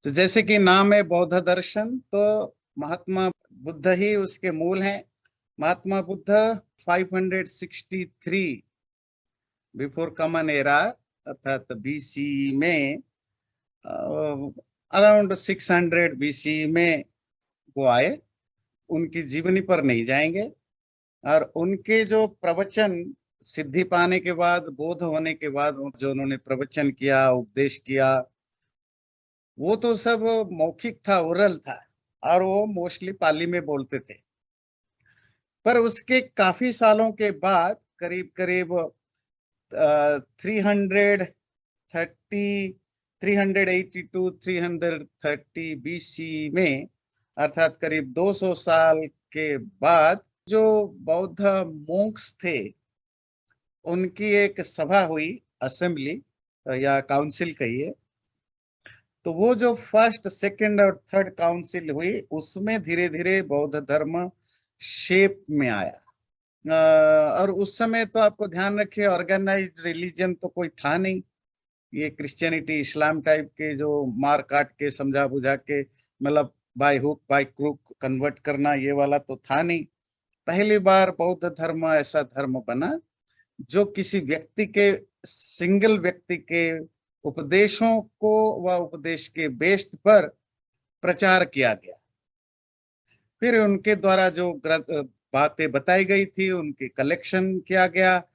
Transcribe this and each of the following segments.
तो जैसे कि नाम है बौद्ध दर्शन, तो महात्मा बुद्ध ही उसके मूल हैं। Mahatma Buddha 563 before common era अर्थात बीसी में, अराउंड 600 बीसी में वो आए। उनकी जीवनी पर नहीं जाएंगे। और उनके जो प्रवचन सिद्धि पाने के बाद, बोध होने के बाद जो उन्होंने प्रवचन किया, उपदेश किया, वो तो सब मौखिक था, ओरल था। और वो मोस्टली पाली में बोलते थे। पर उसके काफी सालों के बाद, करीब करीब 330 382 330 बीसी में, अर्थात करीब 200 साल के बाद, जो बौद्ध मोंक्स थे उनकी एक सभा हुई, असेंबली या काउंसिल कहिए। तो वो जो फर्स्ट, सेकंड और थर्ड काउंसिल हुई, उसमें धीरे धीरे बौद्ध धर्म शेप में आया। और उस समय तो आपको ध्यान रखिए, ऑर्गेनाइज्ड रिलीजन तो कोई था नहीं। ये क्रिश्चियनिटी, इस्लाम टाइप के जो मार काट के, समझा बुझा के, मतलब by hook by crook convert करना, ये वाला तो था नहीं। पहली बार बौद्ध धर्म ऐसा धर्म बना जो किसी व्यक्ति के, सिंगल व्यक्ति के उपदेशों को व उपदेश के बेस्ड पर प्रचार किया गया। फिर उनके द्वारा जो बातें बताई गई थी उनकी कलेक्शन किया गया।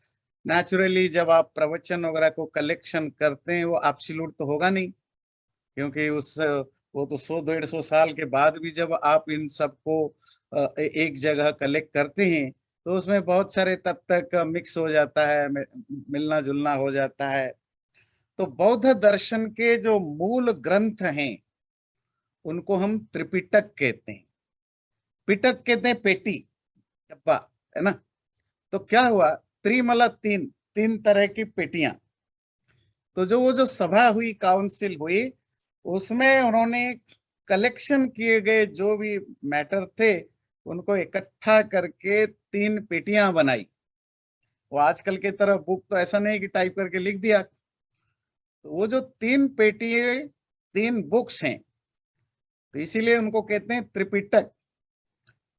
नेचुरली जब आप प्रवचन वगैरह को कलेक्शन करते हैं, वो एब्सोल्यूट तो होगा नहीं, क्योंकि वो तो 100-150 साल के बाद भी जब आप इन सबको एक जगह कलेक्ट करते हैं, तो उसमें बहुत सारे तब तक मिक्स हो जाता है, मिलना जुलना हो जाता है। तो बौद्ध दर्शन के जो मूल ग्रंथ हैं उनको हम त्रिपिटक कहते हैं। पिटक कहते हैं पेटी, डब्बा, है ना। तो क्या हुआ, त्रिमला, तीन तीन तरह की पेटियां। तो वो जो सभा हुई, काउंसिल हुई, उसमें उन्होंने कलेक्शन किए गए जो भी मैटर थे उनको इकट्ठा करके तीन पेटियां बनाई। वो आजकल की तरह बुक तो ऐसा नहीं कि टाइप करके लिख दिया। तो वो जो तीन पेटी, तीन बुक्स हैं, तो इसीलिए उनको कहते हैं त्रिपिटक।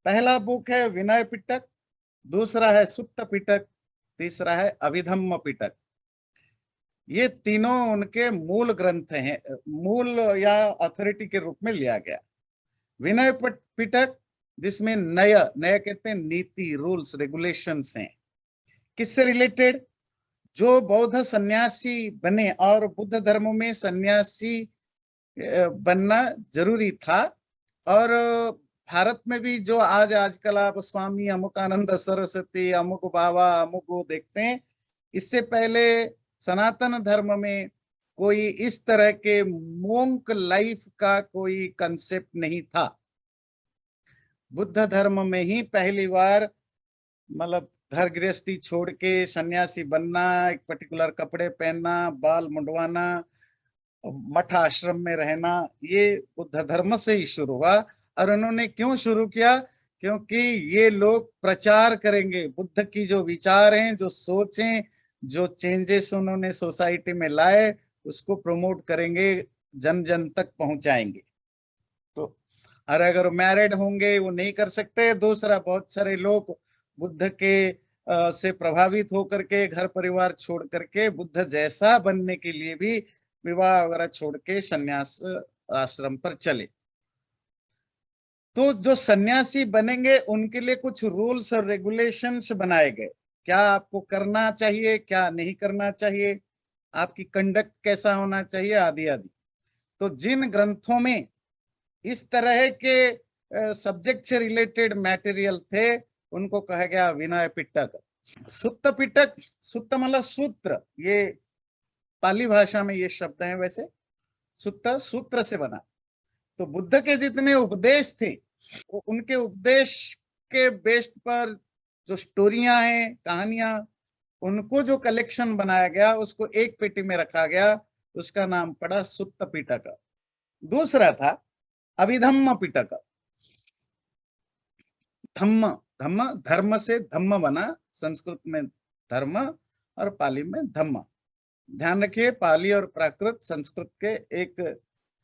पहला बुक है विनय पिटक, दूसरा है सुत्त पिटक, तीसरा है अभिधम्म पिटक। ये तीनों उनके मूल ग्रंथ हैं, मूल या अथॉरिटी के रूप में लिया गया। विनय पिटक, जिसमें नय नय कहते हैं नीति, रूल्स, रेगुलेशंस हैं। किससे रिलेटेड? जो बौद्ध सन्यासी बने, और बुद्ध धर्म में सन्यासी बनना जरूरी था। और भारत में भी जो आजकल आप स्वामी अमुकानंद सरस्वती, अमुक बाबा, अमुक देखते हैं, इससे पहले सनातन धर्म में कोई इस तरह के मोंक लाइफ का कोई कंसेप्ट नहीं था। बुद्ध धर्म में ही पहली बार, मतलब घर गृहस्थी छोड़ के सन्यासी बनना, एक पर्टिकुलर कपड़े पहनना, बाल मुंडवाना, मठ आश्रम में रहना, ये बुद्ध धर्म से ही शुरू हुआ। और उन्होंने क्यों शुरू किया? क्योंकि ये लोग प्रचार करेंगे बुद्ध की जो विचार हैं, जो सोच हैं, जो चेंजेस उन्होंने सोसाइटी में लाए, उसको प्रमोट करेंगे, जन जन तक पहुंचाएंगे। तो और अगर मैरिड होंगे वो नहीं कर सकते। दूसरा, बहुत सारे लोग बुद्ध के से प्रभावित होकर के घर परिवार छोड़ करके बुद्ध जैसा बनने के लिए भी विवाह वगैरह छोड़ के सन्यास आश्रम पर चले। तो जो सन्यासी बनेंगे उनके लिए कुछ रूल्स और रेगुलेशंस बनाए गए, क्या आपको करना चाहिए, क्या नहीं करना चाहिए, आपकी कंडक्ट कैसा होना चाहिए, आदि आदि। तो जिन ग्रंथों में इस तरह के सब्जेक्ट से रिलेटेड मटेरियल थे उनको कहा गया विनय पिटक। सुत्त पिटक, सुत्त मतलब सूत्र, ये पाली भाषा में ये शब्द है। वैसे सुत्त सूत्र से बना। तो बुद्ध के जितने उपदेश थे, उनके उपदेश के बेस्ड पर जो स्टोरियां हैं, कहानियां, उनको जो कलेक्शन बनाया गया उसको एक पेटी में रखा गया। उसका नाम पड़ा सुत्त पिटक। दूसरा था अभिधम्म पिटक। धम्म, धम्म धर्म से धम्म बना, संस्कृत में धर्म और पाली में धम्म। ध्यान रखिए, पाली और प्राकृत संस्कृत के एक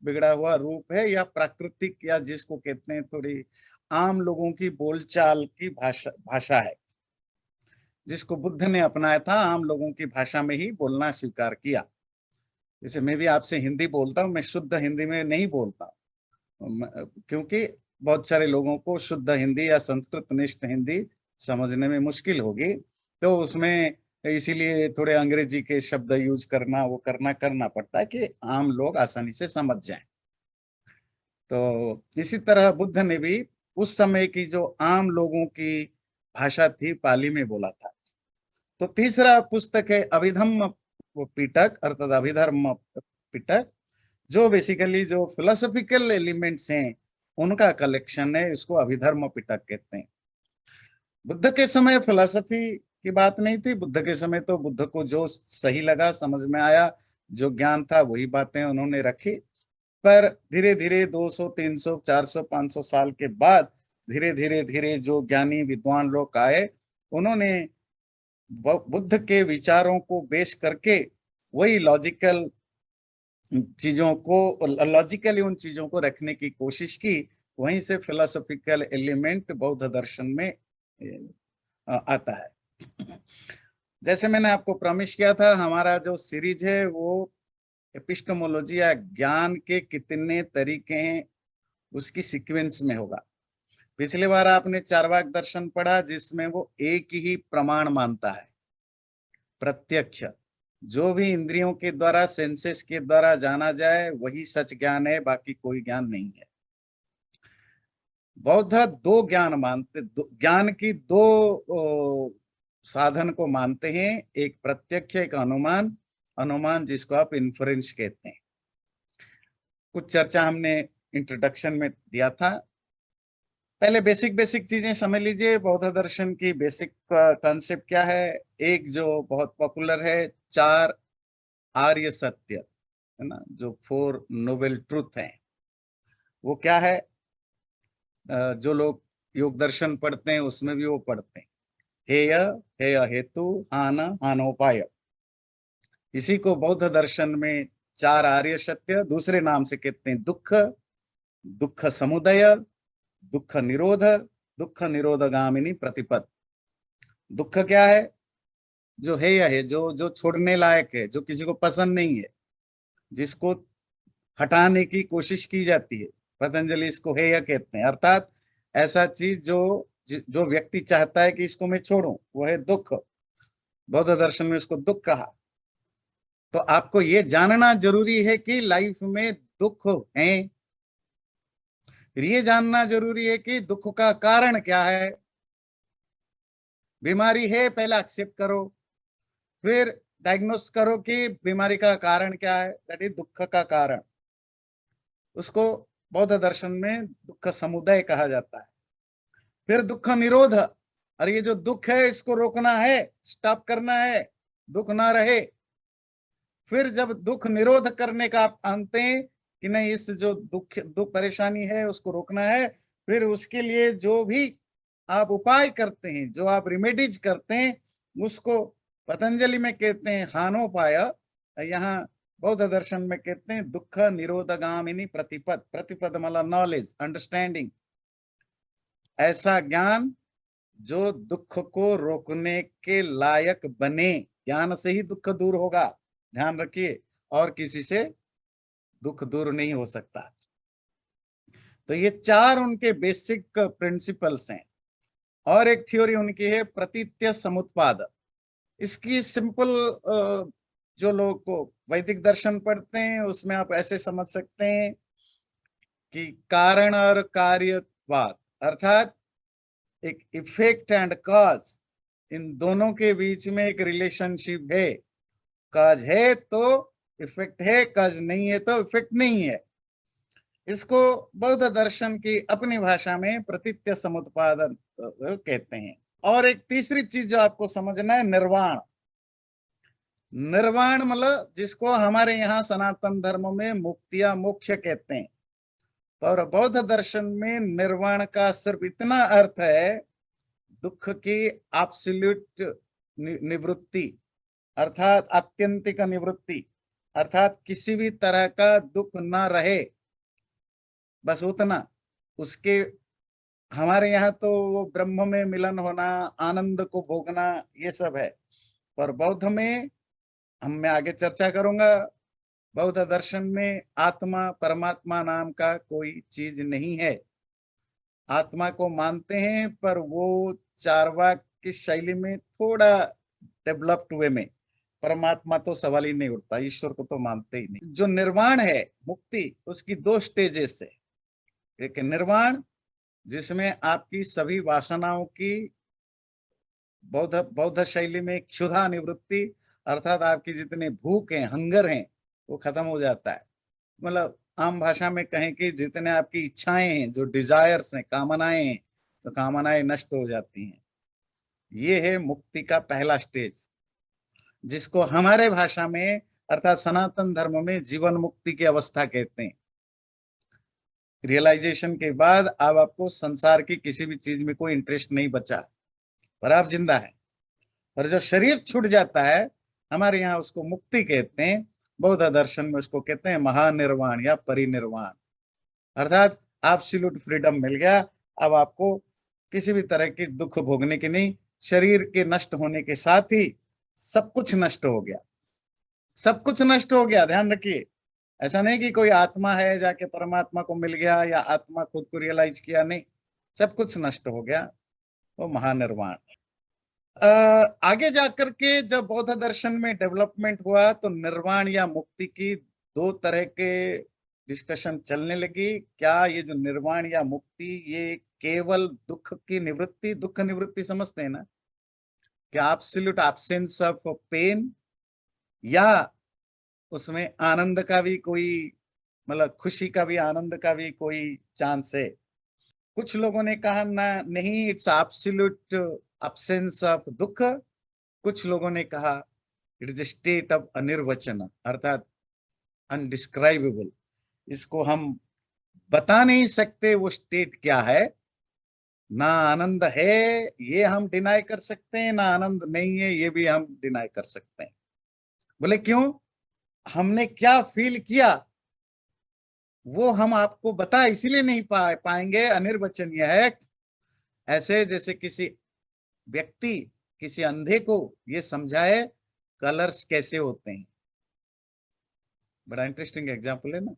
बिगड़ा हुआ रूप है, या प्राकृतिक, या जिसको कहते हैं थोड़ी आम लोगों की बोलचाल की भाषा है, जिसको बुद्ध ने अपनाया था, आम लोगों की भाषा में ही बोलना स्वीकार किया। जैसे मैं भी आपसे हिंदी बोलता हूँ, मैं शुद्ध हिंदी में नहीं बोलता, क्योंकि बहुत सारे लोगों को शुद्ध हिंदी या संस्कृत निष्ठ हिंदी समझने में मुश्किल होगी, तो उसमें इसीलिए थोड़े अंग्रेजी के शब्द यूज करना, वो करना पड़ता है कि आम लोग आसानी से समझ जाएं। तो इसी तरह बुद्ध ने भी उस समय की जो आम लोगों की भाषा थी, पाली में बोला था। तो तीसरा पुस्तक है अभिधम्म पिटक, अर्थात अभिधर्म पिटक, जो बेसिकली जो फिलोसॉफिकल एलिमेंट्स हैं उनका कलेक्शन है। इसको अभिधर्म पिटक कहते हैं। बुद्ध के समय फिलोसफी की बात नहीं थी। बुद्ध के समय तो बुद्ध को जो सही लगा, समझ में आया, जो ज्ञान था, वही बातें उन्होंने रखी। पर धीरे धीरे 200, 300, 400, 500 साल के बाद धीरे धीरे जो ज्ञानी विद्वान लोग आए, उन्होंने बुद्ध के विचारों को बेस करके वही लॉजिकली उन चीजों को रखने की कोशिश की। वहीं से फिलोसॉफिकल एलिमेंट बौद्ध दर्शन में आता है। जैसे मैंने आपको प्रॉमिस किया था, हमारा जो सीरीज है वो एपिस्टेमोलॉजी या ज्ञान के कितने तरीके हैं उसकी सीक्वेंस में होगा। पिछली बार आपने चार्वाक दर्शन पढ़ा, जिसमें वो एक ही प्रमाण मानता है, प्रत्यक्ष। जो भी इंद्रियों के द्वारा, सेंसेस के द्वारा जाना जाए, वही सच ज्ञान है, बाकी कोई ज्ञान नहीं है। बौद्ध दो ज्ञान मानते, ज्ञान की दो साधन को मानते हैं, एक प्रत्यक्ष, एक अनुमान। अनुमान जिसको आप इन्फरेंस कहते हैं। कुछ चर्चा हमने इंट्रोडक्शन में दिया था। पहले बेसिक बेसिक चीजें समझ लीजिए। बौद्ध दर्शन की बेसिक कॉन्सेप्ट क्या है? एक जो बहुत पॉपुलर है, 4 आर्य सत्य, है ना, जो 4 नोबेल ट्रूथ हैं, वो क्या है? जो लोग योग दर्शन पढ़ते हैं उसमें भी वो पढ़ते हैं, हेय, हेय हेतु, हान, हानोपाय। इसी को बौद्ध दर्शन में 4 आर्य सत्य, दूसरे नाम से कहते हैं दुख, दुख समुदय, दुख निरोध, दुख निरोधगामिनी प्रतिपद। दुख क्या है? जो हेय है, जो जो छोड़ने लायक है, जो किसी को पसंद नहीं है, जिसको हटाने की कोशिश की जाती है, पतंजलि इसको हेय कहते हैं। अर्थात ऐसा चीज जो व्यक्ति चाहता है कि इसको मैं छोड़ूं, वो है दुख। बौद्ध दर्शन में इसको दुख कहा। तो आपको ये जानना जरूरी है कि लाइफ में दुख है। फिर ये जानना जरूरी है कि दुख का कारण क्या है। बीमारी है, पहले एक्सेप्ट करो, फिर डायग्नोस करो कि बीमारी का कारण क्या है, दैट इज दुख का कारण। उसको बौद्ध दर्शन में दुख समुदय कहा जाता है। फिर दुख निरोध, और ये जो दुख है इसको रोकना है, स्टॉप करना है, दुख ना रहे। फिर जब दुख निरोध करने का आप मानते हैं कि नहीं, इस जो दुख परेशानी है उसको रोकना है, फिर उसके लिए जो भी आप उपाय करते हैं, जो आप रिमेडीज करते हैं, उसको पतंजलि में कहते हैं हानोपाय। यहाँ बौद्ध दर्शन में कहते हैं दुख निरोधगामिनी प्रतिपद। प्रतिपद मतलब नॉलेज, अंडरस्टैंडिंग, ऐसा ज्ञान जो दुख को रोकने के लायक बने। ज्ञान से ही दुख दूर होगा, ध्यान रखिए, और किसी से दुख दूर नहीं हो सकता। तो ये 4 उनके बेसिक प्रिंसिपल्स हैं। और एक थ्योरी उनकी है प्रतीत्य समुत्पाद। इसकी सिंपल, जो लोग को वैदिक दर्शन पढ़ते हैं उसमें आप ऐसे समझ सकते हैं कि कारण और कार्यवाद, अर्थात एक इफेक्ट एंड कॉज, इन दोनों के बीच में एक रिलेशनशिप है। कॉज है तो इफेक्ट है, कॉज नहीं है तो इफेक्ट नहीं है। इसको बौद्ध दर्शन की अपनी भाषा में प्रतीत्य समुत्पादन कहते हैं। और एक तीसरी चीज जो आपको समझना है, निर्वाण। निर्वाण मतलब जिसको हमारे यहाँ सनातन धर्म में मुक्ति या मोक्ष कहते हैं, और बौद्ध दर्शन में निर्वाण का सिर्फ इतना अर्थ है, दुख की एब्सोल्यूट निवृत्ति, अर्थात आत्यंतिक निवृत्ति, अर्थात किसी भी तरह का दुख ना रहे, बस उतना। उसके हमारे यहाँ तो वो ब्रह्म में मिलन होना, आनंद को भोगना, ये सब है। पर बौद्ध में, मैं आगे चर्चा करूंगा, बौद्ध दर्शन में आत्मा परमात्मा नाम का कोई चीज नहीं है। आत्मा को मानते हैं पर वो चार्वाक की शैली में थोड़ा डेवलप्ड वे में। परमात्मा तो सवाल ही नहीं उठता, ईश्वर को तो मानते ही नहीं। जो निर्वाण है, मुक्ति, उसकी दो स्टेजेस है। एक निर्वाण जिसमें आपकी सभी वासनाओं की बौद्ध बौद्ध शैली में क्षुधा निवृत्ति, अर्थात आपकी जितने भूख हैं, हंगर हैं, वो खत्म हो जाता है। मतलब आम भाषा में कहें कि जितने आपकी इच्छाएं हैं, जो डिजायर्स हैं, कामनाएं हैं, तो कामनाएं नष्ट हो जाती हैं। ये है मुक्ति का पहला स्टेज, जिसको हमारे भाषा में अर्थात सनातन धर्म में जीवन मुक्ति की अवस्था कहते हैं। रियलाइजेशन के बाद अब आपको संसार की किसी भी चीज में कोई इंटरेस्ट नहीं बचा, पर आप जिंदा है। और जो शरीर छूट जाता है, हमारे यहाँ उसको मुक्ति कहते हैं। बौद्ध दर्शन में उसको कहते हैं महानिर्वाण या परिनिर्वाण, अर्थात एब्सोल्यूट फ्रीडम मिल गया। अब आपको किसी भी तरह की दुख भोगने की नहीं। शरीर के नष्ट होने के साथ ही सब कुछ नष्ट हो गया, सब कुछ नष्ट हो गया, ध्यान रखिए। ऐसा नहीं कि कोई आत्मा है जाके परमात्मा को मिल गया या आत्मा खुद को रियलाइज किया, नहीं, सब कुछ नष्ट हो गया। वो महानिर्वाण। आगे जाकर के जब बौद्ध दर्शन में डेवलपमेंट हुआ तो निर्वाण या मुक्ति की दो तरह के डिस्कशन चलने लगी। क्या ये जो निर्वाण या मुक्ति, ये केवल दुख की निवृत्ति, दुख निवृत्ति समझते हैं ना, क्या एब्सोल्यूट एब्सेंस ऑफ पेन, या उसमें आनंद का भी कोई, मतलब खुशी का भी, आनंद का भी कोई चांस है? कुछ लोगों ने कहा ना, नहीं, इट्स एब्सोल्यूट एब्सेंस ऑफ दुख। कुछ लोगों ने कहा इट इज स्टेट ऑफ अनिर्वचन, अर्थात अनडिस्क्राइबेबल। इसको हम बता नहीं सकते वो स्टेट क्या है। ना आनंद है ये हम डिनाई कर सकते हैं, ना आनंद नहीं है ये भी हम डिनाई कर सकते हैं। बोले क्यों? हमने क्या फील किया वो हम आपको बता इसीलिए नहीं पाएंगे, अनिर्वचनीय है। ऐसे जैसे किसी व्यक्ति किसी अंधे को ये समझाए कलर्स कैसे होते हैं। बड़ा इंटरेस्टिंग एग्जांपल है ना।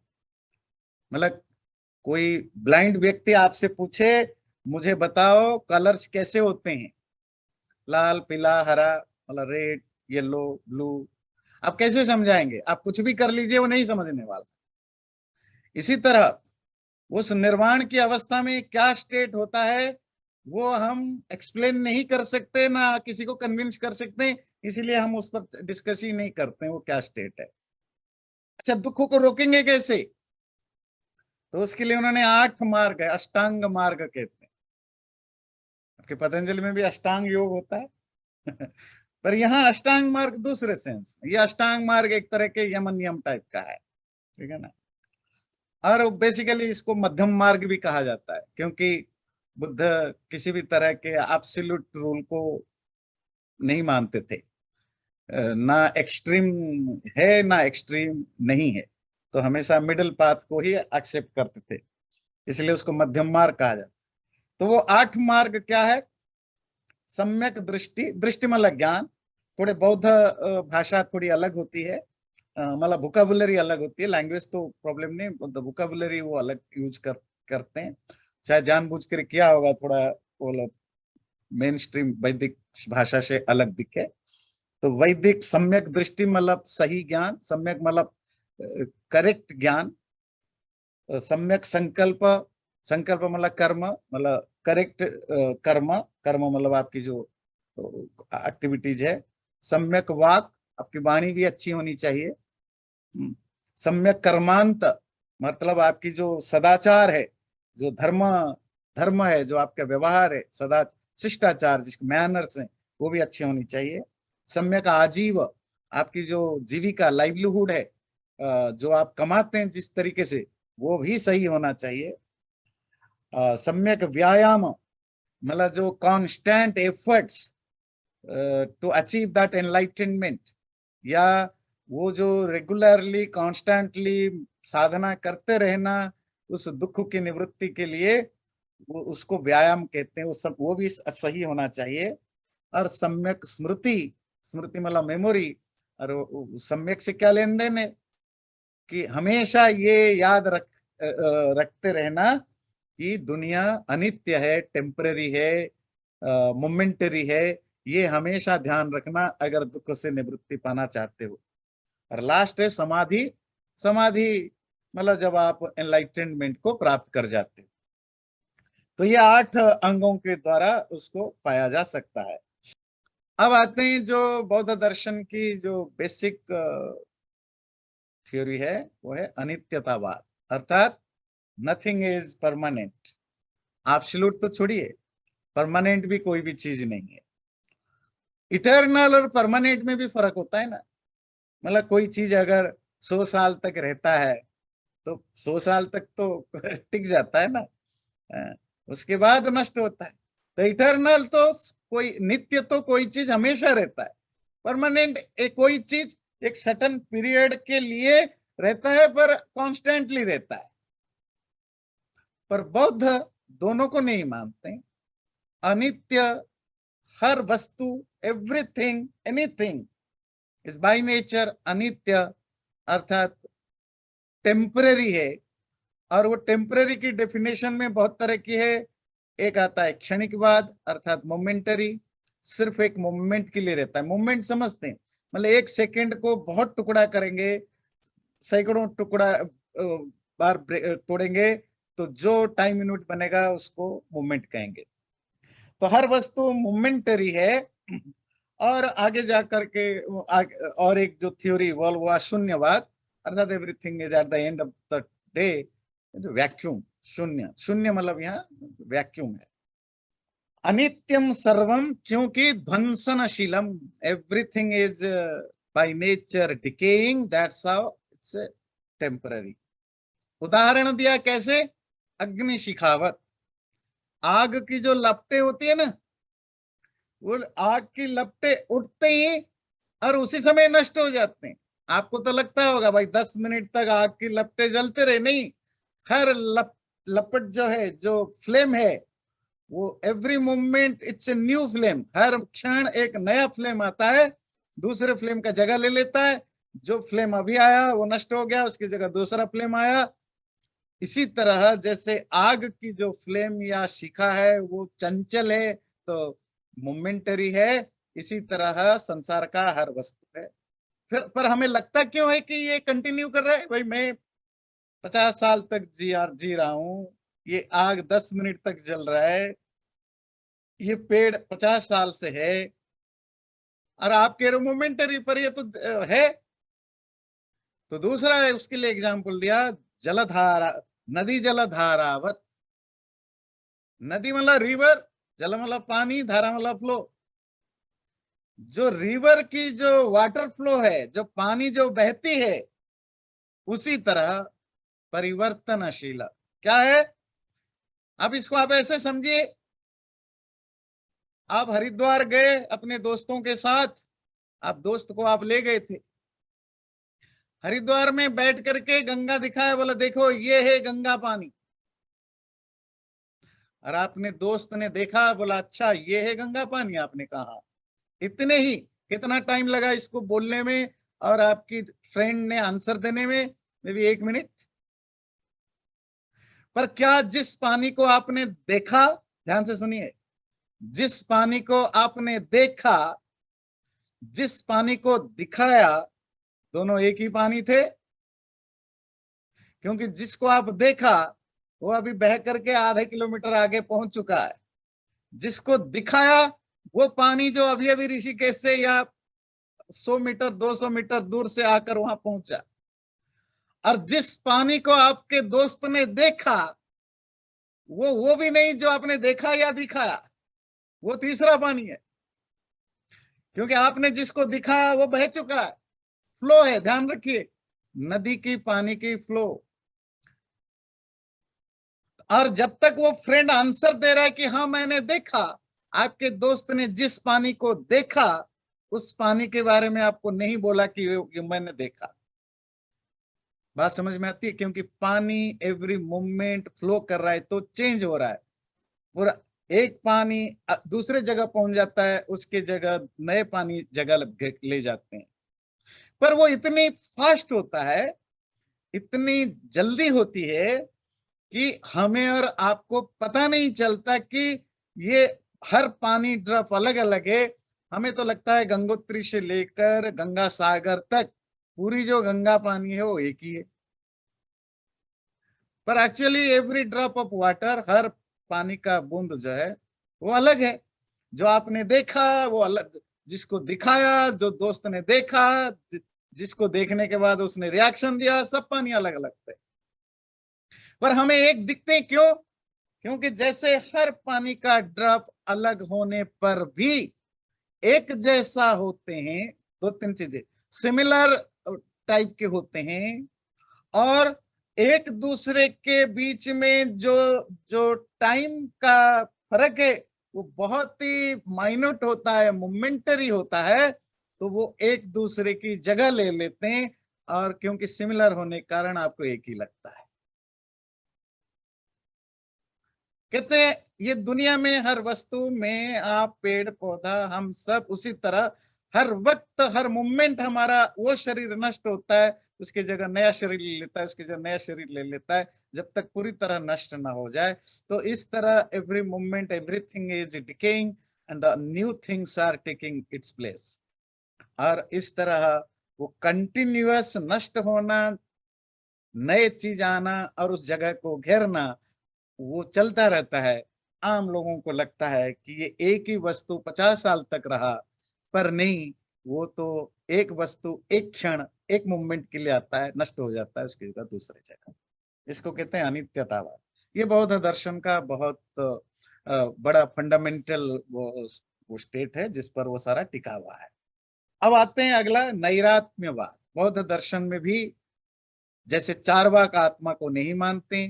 मतलब कोई ब्लाइंड व्यक्ति आपसे पूछे मुझे बताओ कलर्स कैसे होते हैं, लाल, पीला, हरा, मतलब रेड, येलो, ब्लू, आप कैसे समझाएंगे? आप कुछ भी कर लीजिए, वो नहीं समझने वाला। इसी तरह उस निर्वाण की अवस्था में क्या स्टेट होता है वो हम एक्सप्लेन नहीं कर सकते, ना किसी को कन्विंस कर सकते, इसीलिए हम उस पर डिस्कस ही नहीं करते हैं वो क्या स्टेट है। अच्छा, दुखों को रोकेंगे कैसे? तो उसके लिए उन्होंने 8 मार्ग है, अष्टांग मार्ग कहते हैं। आपके पतंजलि में भी अष्टांग योग होता है पर यहाँ अष्टांग मार्ग दूसरे सेंस में। ये अष्टांग मार्ग एक तरह के यमन नियम टाइप का है, ठीक है ना। और बेसिकली इसको मध्यम मार्ग भी कहा जाता है, क्योंकि बुद्ध किसी भी तरह के एब्सोल्यूट रूल को नहीं मानते थे। ना एक्सट्रीम है ना एक्सट्रीम नहीं है, तो हमेशा मिडिल पाथ को ही एक्सेप्ट करते थे, इसलिए उसको मध्यम मार्ग कहा जाता है। तो वो 8 मार्ग क्या है? सम्यक दृष्टि, दृष्टि मतलब ज्ञान। थोड़े बौद्ध भाषा थोड़ी अलग होती है, मतलब वोकैबुलरी अलग होती है। लैंग्वेज तो प्रॉब्लम नहीं, वोकैबुलरी वो अलग यूज करते हैं। शायद जानबूझ कर किया होगा, थोड़ा वो मेन स्ट्रीम वैदिक भाषा से अलग दिखे। तो वैदिक सम्यक दृष्टि मतलब सही ज्ञान, सम्यक मतलब करेक्ट ज्ञान। सम्यक संकल्प, संकल्प मतलब कर्म, मतलब करेक्ट कर्म, कर्म मतलब आपकी जो एक्टिविटीज है। सम्यक वाक, आपकी वाणी भी अच्छी होनी चाहिए। सम्यक कर्मांत मतलब आपकी जो सदाचार है, जो धर्म धर्म है, जो आपका व्यवहार है, सदा शिष्टाचार जिसके मैनर्स हैं, वो भी अच्छी होनी चाहिए। सम्यक आजीव, आपकी जो जीविका लाइवलीहुड है, जो आप कमाते हैं जिस तरीके से, वो भी सही होना चाहिए। सम्यक व्यायाम मतलब जो constant efforts to achieve that enlightenment, या वो जो रेगुलरली कॉन्स्टेंटली साधना करते रहना उस दुख की निवृत्ति के लिए उसको व्यायाम कहते हैं, वो भी सही होना चाहिए। और सम्यक स्मृति, स्मृति मतलब मेमोरी, और सम्यक से क्या लेन देन है कि हमेशा ये याद रखते रहना कि दुनिया अनित्य है, टेम्पररी है, मोमेंटरी है। ये हमेशा ध्यान रखना अगर दुख से निवृत्ति पाना चाहते हो। और लास्ट है समाधि। समाधि मतलब जब आप एनलाइटनमेंट को प्राप्त कर जाते हो। तो ये 8 अंगों के द्वारा उसको पाया जा सकता है। अब आते हैं जो बौद्ध दर्शन की जो बेसिक थ्योरी है, वो है अनित्यतावाद, अर्थात नथिंग इज परमानेंट। एब्सोल्यूट तो छोड़िए, परमानेंट भी कोई भी चीज नहीं है। इटर्नल और परमानेंट में भी फर्क होता है ना। मतलब कोई चीज अगर 100 साल तक रहता है तो 100 साल तक तो टिक जाता है ना, उसके बाद नष्ट होता है। तो इटर्नल तो कोई, नित्य तो कोई चीज हमेशा रहता है। परमानेंट एक कोई चीज एक सर्टेन पीरियड के लिए रहता है, पर कॉन्स्टेंटली रहता है। पर बौद्ध दोनों को नहीं मानते। अनित्य, हर वस्तु, everything, anything is by nature अनित्य, अर्थात टेम्पररी है। और वो टेम्पररी की डेफिनेशन में बहुत तरह की है। एक आता है क्षणिकवाद, अर्थात मोमेंटरी, सिर्फ एक मोमेंट के लिए रहता है। मोमेंट समझते हैं, मतलब 1 सेकेंड को बहुत टुकड़ा करेंगे, सैकड़ों टुकड़ा बार तोड़ेंगे, तो जो टाइम यूनिट बनेगा उसको मोमेंट कहेंगे। तो हर वस्तु मोमेंटरी है। और आगे जाकर के और एक जो थ्योरी वो शून्यवाद, अर्थात everything is at the end of the day vacuum, शून्य। शून्य मतलब यहाँ वैक्यूम है। अनित्यम सर्वम, क्योंकि ध्वंसनशीलम, everything is by nature decaying, that's how it's temporary. उदाहरण दिया कैसे, अग्नि शिखावत, आग की जो लपटें होती है ना, वो आग की लपटें उठते ही और उसी समय नष्ट हो जाते हैं। आपको तो लगता होगा भाई 10 मिनट तक आग की लपटें जलते रहे, नहीं। हर लपट जो है, जो फ्लेम है, वो every moment it's a new flame. हर क्षण एक नया फ्लेम आता है, दूसरे फ्लेम का जगह ले लेता है। जो फ्लेम अभी आया वो नष्ट हो गया, उसकी जगह दूसरा फ्लेम आया। इसी तरह जैसे आग की जो फ्लेम या शिखा है वो चंचल है, तो मोमेंटरी है, इसी तरह संसार का हर वस्तु है। फिर पर हमें लगता क्यों है कि ये कंटिन्यू कर रहा है? भाई मैं 50 साल तक जी रहा हूं, ये आग 10 मिनट तक जल रहा है, ये पेड़ 50 साल से है, और आप कह रहे हो मोमेंटरी, पर ये तो है। तो दूसरा है, उसके लिए एग्जाम्पल दिया, जलधारा, नदी जलधारावत। नदी मतलब रिवर, जल मतलब पानी, धारा मतलब फ्लो। जो रिवर की जो वाटर फ्लो है, जो पानी जो बहती है, उसी तरह परिवर्तनशील क्या है। अब इसको आप ऐसे समझिए, आप हरिद्वार गए अपने दोस्तों के साथ, आप दोस्त को आप ले गए थे, हरिद्वार में बैठ करके गंगा दिखाया, बोला देखो ये है गंगा पानी। और आपने दोस्त ने देखा, बोला अच्छा ये है गंगा पानी, आपने कहा। इतने ही, कितना टाइम लगा इसको बोलने में और आपकी फ्रेंड ने आंसर देने में? May be 1 minute. पर क्या जिस पानी को आपने देखा, ध्यान से सुनिए, जिस पानी को आपने देखा, जिस पानी को दिखाया, दोनों एक ही पानी थे? क्योंकि जिसको आप देखा वो अभी बह करके आधे किलोमीटर आगे पहुंच चुका है। जिसको दिखाया वो पानी जो अभी अभी ऋषिकेश से या 100 मीटर 200 मीटर दूर से आकर वहां पहुंचा। और जिस पानी को आपके दोस्त ने देखा, वो भी नहीं जो आपने देखा या दिखाया, वो तीसरा पानी है। क्योंकि आपने जिसको दिखाया वो बह चुका है, फ्लो है, ध्यान रखिए, नदी की पानी की फ्लो। और जब तक वो फ्रेंड आंसर दे रहा है कि हाँ मैंने देखा, आपके दोस्त ने जिस पानी को देखा उस पानी के बारे में आपको नहीं बोला कि मैंने देखा। बात समझ में आती है? क्योंकि पानी एवरी मोमेंट फ्लो कर रहा है तो चेंज हो रहा है पूरा। एक पानी दूसरे जगह पहुंच जाता है, उसके जगह नए पानी जगह ले जाते हैं, पर वो इतनी फास्ट होता है, इतनी जल्दी होती है कि हमें और आपको पता नहीं चलता कि ये हर पानी ड्रॉप अलग अलग है। हमें तो लगता है गंगोत्री से लेकर गंगा सागर तक पूरी जो गंगा पानी है वो एक ही है, पर actually every drop of water, हर पानी का बूंद जो है वो अलग है। जो आपने देखा वो अलग, जिसको दिखाया, जो दोस्त ने देखा, जिसको देखने के बाद उसने रिएक्शन दिया, सब पानी अलग अलग थे, पर हमें एक दिखते हैं। क्यों? क्योंकि जैसे हर पानी का ड्रॉप अलग होने पर भी एक जैसा होते हैं, दो तीन चीजें सिमिलर टाइप के होते हैं, और एक दूसरे के बीच में जो जो टाइम का फर्क है वो बहुत ही माइन्यूट होता है, मोमेंटरी होता है, तो वो एक दूसरे की जगह ले लेते हैं, और क्योंकि सिमिलर होने के कारण आपको एक ही लगता है। कहते हैं ये दुनिया में हर वस्तु में, आप पेड़ पौधा हम सब उसी तरह, हर वक्त हर मोमेंट हमारा वो शरीर नष्ट होता है, उसकी जगह नया शरीर ले लेता है, उसकी जगह नया शरीर ले लेता है, जब तक पूरी तरह नष्ट ना हो जाए। तो इस तरह every moment everything is decaying and the new things are taking its place. और इस तरह वो कंटिन्यूअस नष्ट होना, नए चीज आना और उस जगह को घेरना, वो चलता रहता है। आम लोगों को लगता है कि ये एक ही वस्तु 50 साल तक रहा, पर नहीं, वो तो एक वस्तु एक क्षण एक मोमेंट के लिए आता है, नष्ट हो जाता है, उसकी जगह दूसरी जगह। इसको कहते हैं अनित्यतावाद। ये बौद्ध दर्शन का बहुत बड़ा फंडामेंटल वो स्टेट है जिस पर वो सारा टिका हुआ है। अब आते हैं अगला, नैरात्म्यवाद। बौद्ध दर्शन में भी जैसे चार्वाक आत्मा को नहीं मानते,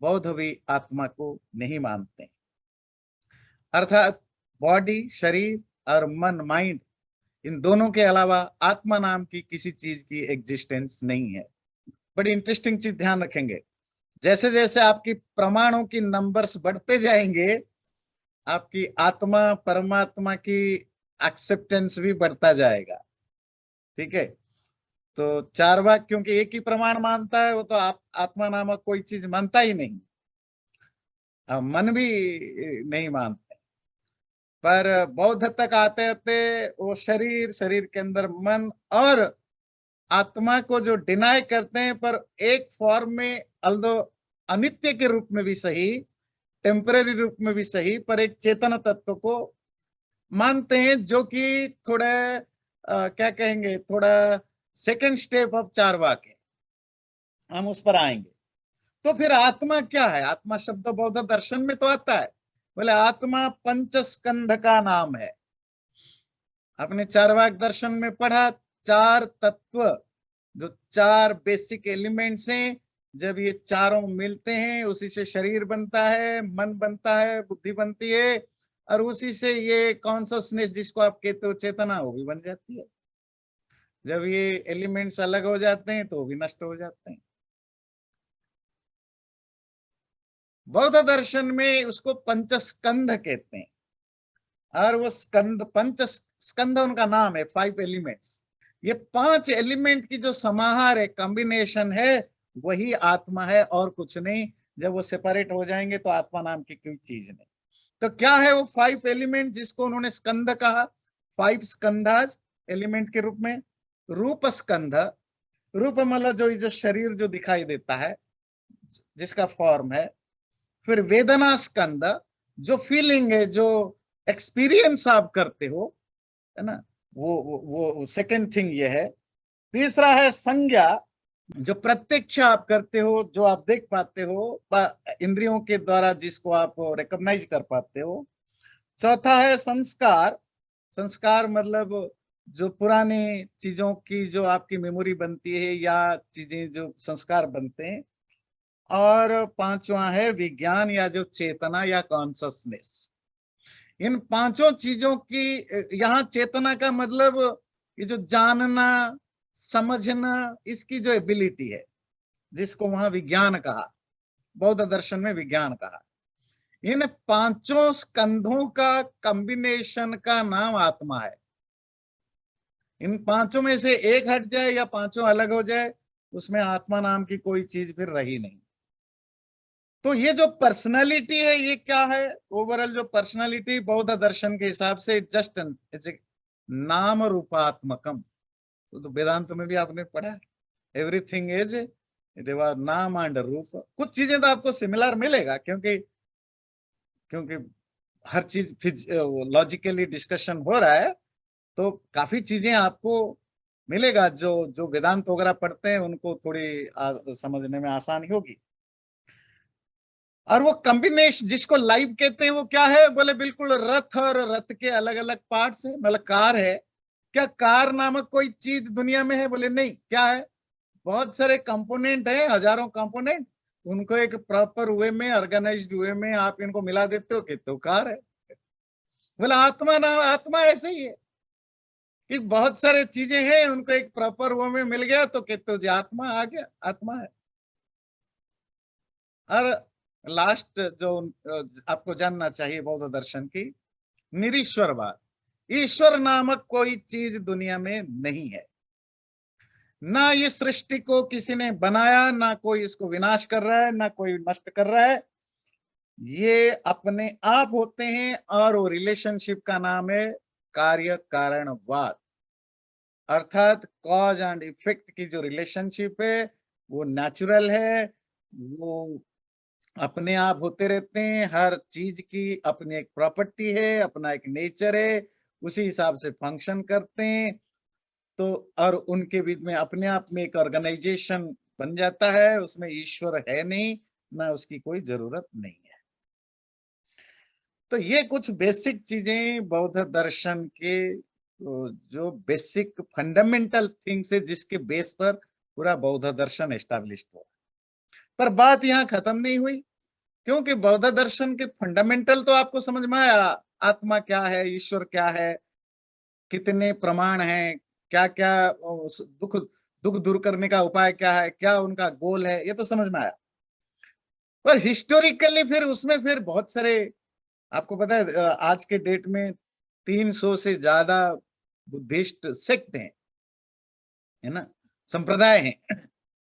बौद्ध भी आत्मा को नहीं मानते, अर्थात बॉडी शरीर और मन माइंड, इन दोनों के अलावा आत्मा नाम की किसी चीज की एग्जिस्टेंस नहीं है। बड़ी इंटरेस्टिंग चीज ध्यान रखेंगे, जैसे जैसे आपकी प्रमाणों की नंबर्स बढ़ते जाएंगे, आपकी आत्मा परमात्मा की एक्सेप्टेंस भी बढ़ता जाएगा। ठीक है? तो चार्वाक क्योंकि एक ही प्रमाण मानता है, वो तो आत्मा नामक कोई चीज मानता ही नहीं, मन भी नहीं मानते। पर बौद्ध तक आते आते वो शरीर, शरीर के अंदर मन और आत्मा को जो डिनाई करते हैं, पर एक फॉर्म में, अल्दो अनित्य के रूप में भी सही, टेम्पररी रूप में भी सही, पर एक चेतन तत्व को मानते हैं, जो कि थोड़ा क्या कहेंगे, थोड़ा सेकंड स्टेप ऑफ चार्वाक है। हम उस पर आएंगे। तो फिर आत्मा क्या है? आत्मा शब्द बौद्ध दर्शन में तो आता है, बोले आत्मा पंचस्कंध का नाम है। आपने चार्वाक दर्शन में पढ़ा, चार तत्व, जो चार बेसिक एलिमेंट्स हैं, जब ये चारों मिलते हैं उसी से शरीर बनता है, मन बनता है, बुद्धि बनती है, और उसी से ये कॉन्शसनेस जिसको आप कहते हो चेतना, वो भी बन जाती है। जब ये एलिमेंट्स अलग हो जाते हैं तो वो भी नष्ट हो जाते हैं। बौद्ध दर्शन में उसको पंचस्कंध कहते हैं, और वो स्कंद, पंच स्कंद उनका नाम है, 5 एलिमेंट्स। ये 5 एलिमेंट की जो समाहार है, कॉम्बिनेशन है, वही आत्मा है और कुछ नहीं। जब वो सेपरेट हो जाएंगे तो आत्मा नाम की कोई चीज नहीं। तो क्या है वो 5 एलिमेंट जिसको उन्होंने स्कंद कहा? 5 स्कंधाज एलिमेंट के रूप में। रूप स्कंध, रूप मतलब जो शरीर जो दिखाई देता है, जिसका फॉर्म है। फिर वेदना स्कंद, जो फीलिंग है, जो एक्सपीरियंस आप करते हो, है ना, वो सेकंड थिंग ये है। तीसरा है संज्ञा, जो प्रत्यक्ष आप करते हो, जो आप देख पाते हो इंद्रियों के द्वारा, जिसको आप रिकॉग्नाइज कर पाते हो। चौथा है संस्कार, संस्कार मतलब जो पुरानी चीजों की जो आपकी मेमोरी बनती है, या चीजें जो संस्कार बनते हैं। और पांचवा है विज्ञान, या जो चेतना या कॉन्शसनेस। इन पांचों चीजों की, यहाँ चेतना का मतलब ये जो जानना समझना, इसकी जो एबिलिटी है, जिसको वहां विज्ञान कहा, बौद्ध दर्शन में विज्ञान कहा। इन पांचों स्कंधों का कॉम्बिनेशन का नाम आत्मा है। इन पांचों में से एक हट जाए या पांचों अलग हो जाए, उसमें आत्मा नाम की कोई चीज फिर रही नहीं। तो ये जो पर्सनालिटी है, ये क्या है? ओवरऑल जो पर्सनालिटी बौद्ध दर्शन के हिसाब से जस्ट नाम रूपात्मकम। तो वेदांत में भी आपने पढ़ा, एवरीथिंग इज नाम एंड रूप। कुछ चीजें तो आपको सिमिलर मिलेगा, क्योंकि क्योंकि हर चीज लॉजिकली डिस्कशन हो रहा है, तो काफी चीजें आपको मिलेगा जो जो वेदांत वगैरह पढ़ते हैं उनको थोड़ी समझने में आसानी होगी। और वो कॉम्बिनेशन जिसको लाइव कहते हैं वो क्या है? बोले बिल्कुल रथ, और रथ के अलग अलग पार्ट्स है, मतलब कार है। क्या कार नामक कोई चीज दुनिया में है? बोले नहीं। क्या है? बहुत सारे कंपोनेंट है, हजारों कंपोनेंट, उनको एक प्रॉपर वे में, ऑर्गेनाइज्ड वे में आप इनको मिला देते हो कि तो कार है। बोले आत्मा ना, आत्मा ऐसे ही है कि बहुत सारे चीजें हैं, उनको एक प्रॉपर वे में मिल गया तो कहते हो जी आत्मा आ गया, आत्मा है। और लास्ट जो आपको जानना चाहिए बौद्ध दर्शन की, निरीश्वरवाद। ईश्वर नामक कोई चीज दुनिया में नहीं है। ना ये सृष्टि को किसी ने बनाया, ना कोई इसको विनाश कर रहा है, ना कोई नष्ट कर रहा है। ये अपने आप होते हैं, और वो रिलेशनशिप का नाम है कार्य कारणवाद। अर्थात कॉज एंड इफेक्ट की जो रिलेशनशिप है वो नेचुरल है, वो अपने आप होते रहते हैं। हर चीज की अपनी एक प्रॉपर्टी है, अपना एक नेचर है, उसी हिसाब से फंक्शन करते हैं। तो और उनके बीच में अपने आप में एक ऑर्गेनाइजेशन बन जाता है। उसमें ईश्वर है नहीं, ना उसकी कोई जरूरत नहीं है। तो ये कुछ बेसिक चीजें बौद्ध दर्शन के जो बेसिक फंडामेंटल थिंग्स है, जिसके बेस पर पूरा बौद्ध दर्शन एस्टैब्लिश्ड हुआ। पर बात यहाँ खत्म नहीं हुई, क्योंकि बौद्ध दर्शन के फंडामेंटल तो आपको समझ में आया। आत्मा क्या है, ईश्वर क्या है, कितने प्रमाण हैं, क्या क्या दुख दुख दूर करने का उपाय क्या है, क्या उनका गोल है, ये तो समझ में आया। पर हिस्टोरिकली फिर उसमें फिर बहुत सारे, आपको पता है आज के डेट में 300 से ज्यादा बुद्धिस्ट सेक्ट हैं, है ना, संप्रदाय हैं।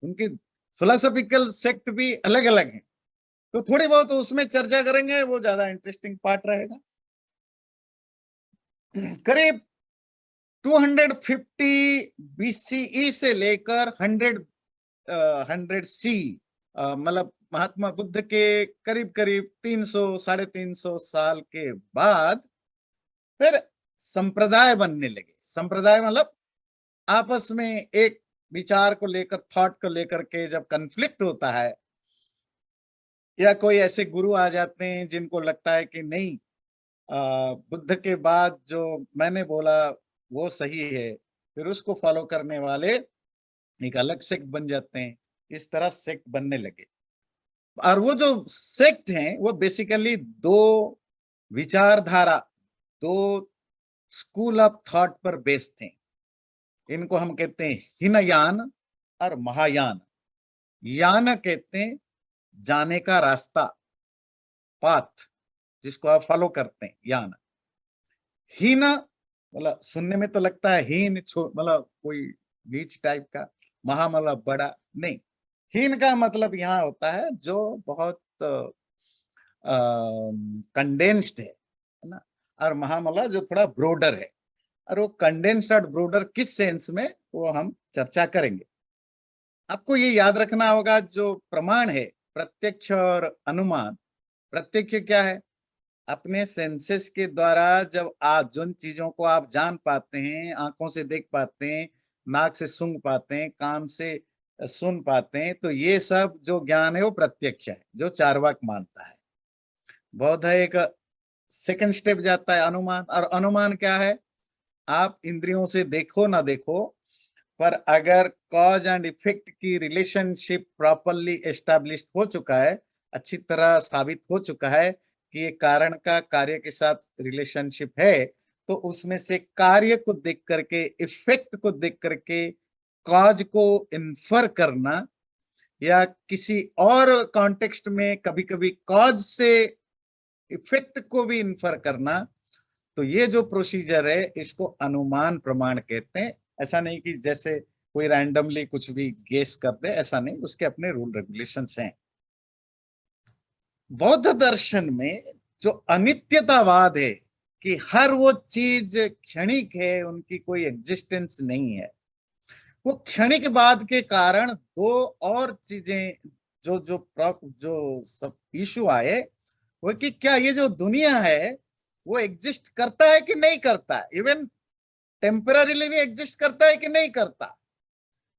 उनके फिलोसॉफिकल सेक्ट भी अलग अलग हैं। तो थोड़ी बहुत उसमें चर्चा करेंगे, वो ज्यादा इंटरेस्टिंग पार्ट रहेगा। करीब 250 बीसीई से लेकर 100 सी, मतलब महात्मा बुद्ध के करीब करीब 300 350 साल के बाद फिर संप्रदाय बनने लगे। संप्रदाय मतलब आपस में एक विचार को लेकर, थॉट को लेकर के जब कन्फ्लिक्ट होता है, या कोई ऐसे गुरु आ जाते हैं जिनको लगता है कि नहीं, बुद्ध के बाद जो मैंने बोला वो सही है, फिर उसको फॉलो करने वाले एक अलग सेक्ट बन जाते हैं। इस तरह सेक्ट बनने लगे। और वो जो सेक्ट हैं वो बेसिकली दो विचारधारा, दो स्कूल ऑफ थॉट पर बेस्ड थे। इनको हम कहते हैं हिनयान और महायान। यान कहते हैं जाने का रास्ता, पाथ, जिसको आप फॉलो करते हैं, यान। हीन मतलब सुनने में तो लगता है हीन, मतलब कोई नीच टाइप का। महा मतलब बड़ा, नहीं। हीन का मतलब यहाँ होता है जो बहुत कंडेंस्ड है ना। और महा मतलब जो थोड़ा ब्रोडर है। और वो कंडेंस्ड और ब्रोडर किस सेंस में, वो हम चर्चा करेंगे। आपको ये याद रखना होगा, जो प्रमाण है, प्रत्यक्ष और अनुमान। प्रत्यक्ष क्या है? अपने सेंसेस के द्वारा जब आप जिन चीजों को आप जान पाते हैं, आंखों से देख पाते हैं, नाक से सूंघ पाते हैं, कान से सुन पाते हैं, तो ये सब जो ज्ञान है वो प्रत्यक्ष है, जो चार्वाक मानता है। बौद्ध एक सेकंड स्टेप जाता है, अनुमान। और अनुमान क्या है? आप इंद्रियों से देखो ना देखो, पर अगर कॉज एंड इफेक्ट की रिलेशनशिप प्रॉपरली एस्टैब्लिश हो चुका है, अच्छी तरह साबित हो चुका है कि ये कारण का कार्य के साथ रिलेशनशिप है, तो उसमें से कार्य को देख करके, इफेक्ट को देख करके कॉज को इन्फर करना, या किसी और कॉन्टेक्स्ट में कभी कभी कॉज से इफेक्ट को भी इन्फर करना, तो ये जो प्रोसीजर है इसको अनुमान प्रमाण कहते हैं। ऐसा नहीं कि जैसे कोई रैंडमली कुछ भी गेस कर दे, ऐसा नहीं, उसके अपने रूल रेगुलेशंस हैं। बौद्ध दर्शन में जो अनित्यतावाद है कि हर वो चीज क्षणिक है, उनकी कोई एग्जिस्टेंस नहीं है, वो क्षणिक बाद के कारण दो और चीजें जो जो जो सब इशू आए, वो कि क्या ये जो दुनिया है वो एग्जिस्ट करता है कि नहीं करता, इवन टेम्पररीली भी एग्जिस्ट करता है कि नहीं करता।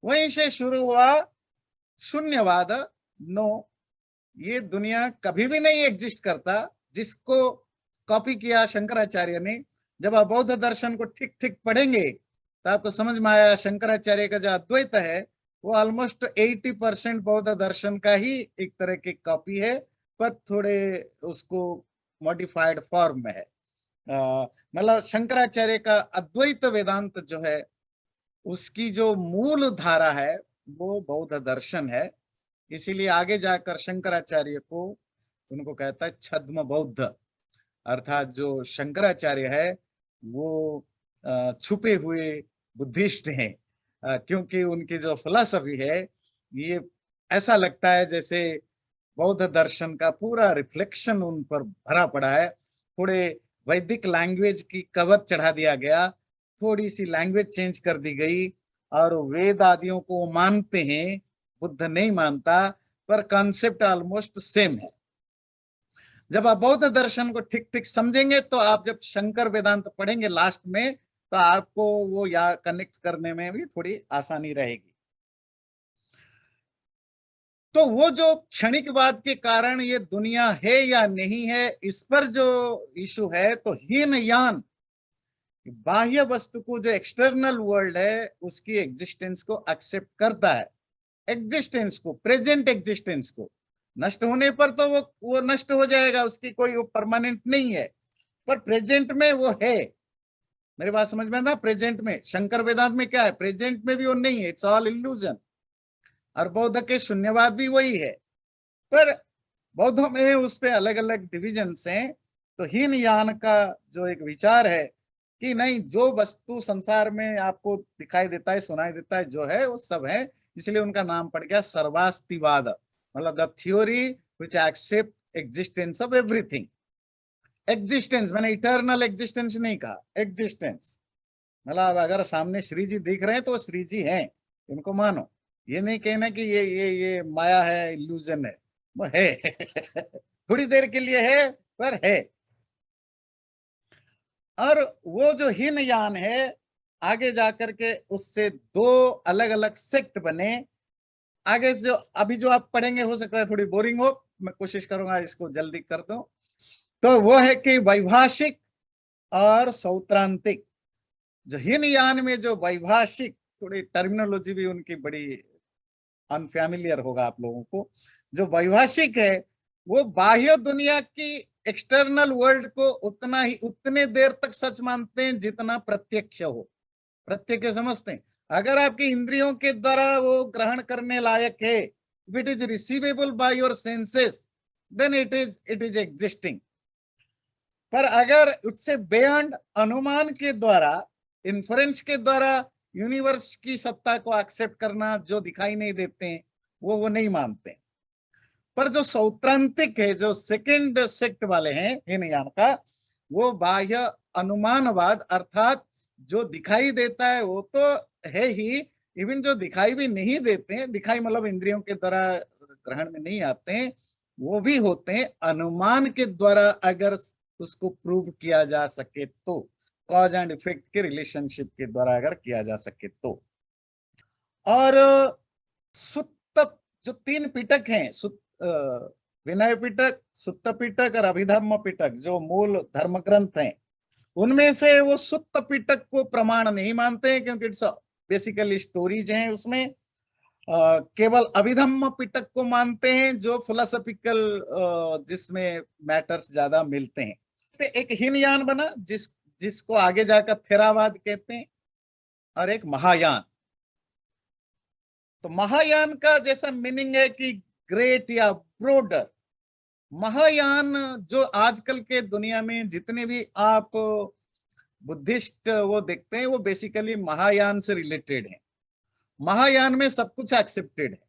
वहीं से शुरू हुआ शून्यवाद। नो, ये दुनिया कभी भी नहीं एग्जिस्ट करता, जिसको कॉपी किया शंकराचार्य ने। जब आप बौद्ध दर्शन को ठीक ठीक पढ़ेंगे तो आपको समझ में आया शंकराचार्य का जो अद्वैत है वो ऑलमोस्ट 80% बौद्ध दर्शन का ही एक तरह की कॉपी है, पर थोड़े उसको मॉडिफाइड फॉर्म में है। मतलब शंकराचार्य का अद्वैत वेदांत जो है उसकी जो मूल धारा है वो बौद्ध दर्शन है। इसीलिए आगे जाकर शंकराचार्य को उनको कहता है छद्म बौद्ध, अर्थात जो शंकराचार्य है वो छुपे हुए बुद्धिस्ट हैं, क्योंकि उनकी जो फिलॉसफी है ये ऐसा लगता है जैसे बौद्ध दर्शन का पूरा रिफ्लेक्शन उन पर भरा पड़ा है। थोड़े वैदिक लैंग्वेज की कवर चढ़ा दिया गया, थोड़ी सी लैंग्वेज चेंज कर दी गई, और वेद आदियों को मानते हैं, बुद्ध नहीं मानता, पर कॉन्सेप्ट ऑलमोस्ट सेम है। जब आप बौद्ध दर्शन को ठीक ठीक समझेंगे तो आप जब शंकर वेदांत पढ़ेंगे लास्ट में तो आपको वो या कनेक्ट करने में भी थोड़ी आसानी रहेगी। तो वो जो क्षणिकवाद के कारण ये दुनिया है या नहीं है, इस पर जो इशू है, तो हीन यान बाह्य वस्तु को, जो एक्सटर्नल वर्ल्ड है उसकी एग्जिस्टेंस को एक्सेप्ट करता है। एग्जिस्टेंस को, प्रेजेंट एग्जिस्टेंस को, नष्ट होने पर तो वो नष्ट हो जाएगा, उसकी कोई वो परमानेंट नहीं है, पर प्रेजेंट में वो है। मेरी बात समझ में ना? प्रेजेंट में शंकर वेदांत में क्या है, प्रेजेंट में भी वो नहीं है, इट्स ऑल इल्यूजन। और बौद्ध के शून्यवाद भी वही है, पर बौद्धों में उस पे अलग अलग डिविजन हैं। तो हीन यान का जो एक विचार है कि नहीं, जो वस्तु संसार में आपको दिखाई देता है, सुनाई देता है, जो है वो सब है, इसलिए उनका नाम पड़ गया सर्वास्तिवाद, मतलब the theory which accept existence of everything. Existence मैंने इटर्नल एग्जिस्टेंस नहीं कहा, एग्जिस्टेंस मतलब अगर सामने श्री जी दिख रहे हैं तो श्री जी हैं, इनको मानो। ये नहीं कहना कि ये माया है, इल्यूजन है, वो है थोड़ी देर के लिए है, पर है। और वो जो हीन यान है, आगे जाकर के उससे दो अलग अलग सेक्ट बने। आगे से अभी जो आप पढ़ेंगे हो सकता है थोड़ी बोरिंग हो, मैं कोशिश करूंगा इसको जल्दी कर दूं। तो वो है कि वैभाषिक और सौत्रांतिक। जो हीन यान में जो वैभाषिक, थोड़ी टर्मिनोलॉजी भी उनकी बड़ी अनफैमिलियर होगा आप लोगों को। जो वैभाषिक है वो बाह्य दुनिया की, एक्सटर्नल वर्ल्ड को उतना ही, उतने देर तक सच मानते हैं जितना प्रत्यक्ष हो। प्रत्यक्ष समझते हैं, अगर आपकी इंद्रियों के द्वारा वो ग्रहण करने लायक है, if it is receivable by your senses, then it is existing. पर अगर उससे बियॉन्ड, अनुमान के द्वारा, इन्फ्रेंस के द्वारा यूनिवर्स की सत्ता को एक्सेप्ट करना, जो दिखाई नहीं देते हैं वो नहीं मानते। पर जो सौत्रांतिक है, जो सेकंड सेक्ट वाले हैं हीनयान का, वो बाह्य अनुमानवाद, अर्थात जो दिखाई देता है वो तो है ही, इवन जो दिखाई भी नहीं देते हैं, दिखाई मतलब इंद्रियों के द्वारा ग्रहण में नहीं आते हैं, वो भी होते हैं अनुमान के द्वारा, अगर उसको प्रूव किया जा सके तो, कॉज एंड इफेक्ट के रिलेशनशिप के द्वारा अगर किया जा सके तो। और सुत्त, जो तीन पिटक हैं, विनय पिटक, सुत्त पिटक और अभिधम्म पिटक, जो मूल धर्म ग्रंथ हैं, उनमें से वो सुत्त पिटक को प्रमाण नहीं मानते हैं, क्योंकि इट्स बेसिकली स्टोरीज हैं उसमें। केवल अभिधम्म पिटक को मानते हैं, जो फिलोसॉफिकल, जिसमें मैटर्स ज्यादा मिलते हैं। तो एक हीनयान बना जिसको आगे जाकर थेरावाद कहते हैं, और एक महायान। तो महायान का जैसा मीनिंग है कि ग्रेट या ब्रोडर। महायान जो आजकल के दुनिया में जितने भी आप बुद्धिस्ट वो देखते हैं, वो बेसिकली महायान से रिलेटेड है। महायान में सब कुछ एक्सेप्टेड है।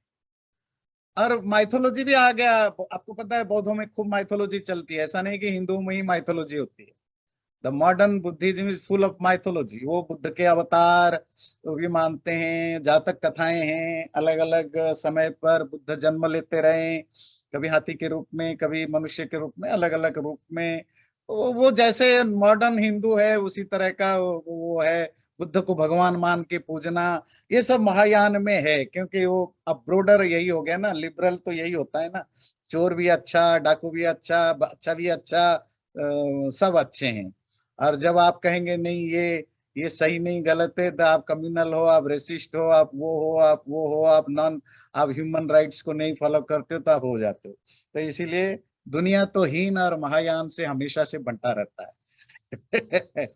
और माइथोलॉजी भी आ गया। आपको पता है बौद्धों में खूब माइथोलॉजी चलती है, ऐसा नहीं कि हिंदुओं में ही माइथोलॉजी होती है। The modern Buddhism is full of mythology. वो बुद्ध के अवतार भी मानते हैं, जातक कथाएं हैं, अलग अलग समय पर बुद्ध जन्म लेते रहे, कभी हाथी के रूप में, कभी मनुष्य के रूप में, अलग अलग रूप में। वो जैसे मॉडर्न हिंदू है उसी तरह का वो है, बुद्ध को भगवान मान के पूजना, ये सब महायान में है। क्योंकि वो अब ब्रोडर यही हो गया ना, लिबरल तो यही होता है ना, चोर भी अच्छा, डाकू भी अच्छा, अच्छा भी अच्छा, सब अच्छे हैं। और जब आप कहेंगे नहीं ये सही नहीं, गलत है, तो आप कम्युनल हो, आप रेसिस्ट हो, आप वो हो, आप वो हो, आप नॉन, आप ह्यूमन राइट्स को नहीं फॉलो करते हो, तो आप हो जाते हो। तो इसीलिए दुनिया तो हीन और महायान से हमेशा से बंटा रहता है।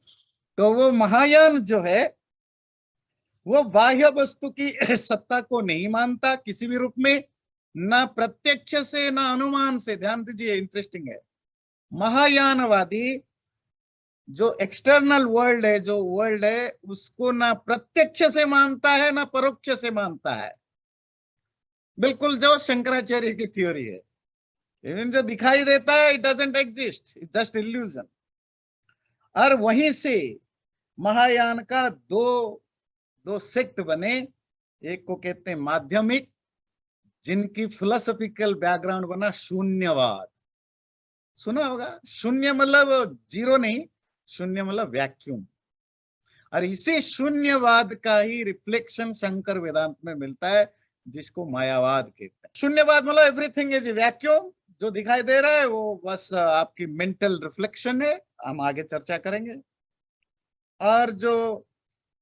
तो वो महायान जो है वो बाह्य वस्तु की सत्ता को नहीं मानता किसी भी रूप में, ना प्रत्यक्ष से ना अनुमान से। ध्यान दीजिए, इंटरेस्टिंग है। महायानवादी जो एक्सटर्नल वर्ल्ड है, जो वर्ल्ड है, उसको ना प्रत्यक्ष से मानता है ना परोक्ष से मानता है। बिल्कुल जो शंकराचार्य की थ्योरी है, इवन जो दिखाई देता है it doesn't exist, it just illusion. और वहीं से महायान का दो दो सेक्ट बने। एक को कहते हैं माध्यमिक, जिनकी फिलोसॉफिकल बैकग्राउंड बना शून्यवाद। सुना होगा, शून्य मतलब जीरो नहीं, शून्य मतलब वैक्यूम। और इसी शून्यवाद का ही रिफ्लेक्शन शंकर वेदांत में मिलता है, जिसको मायावाद कहते हैं। शून्यवाद मतलब एवरीथिंग इज वैक्यूम, जो दिखाई दे रहा है वो बस आपकी मेंटल रिफ्लेक्शन है। हम आगे चर्चा करेंगे। और जो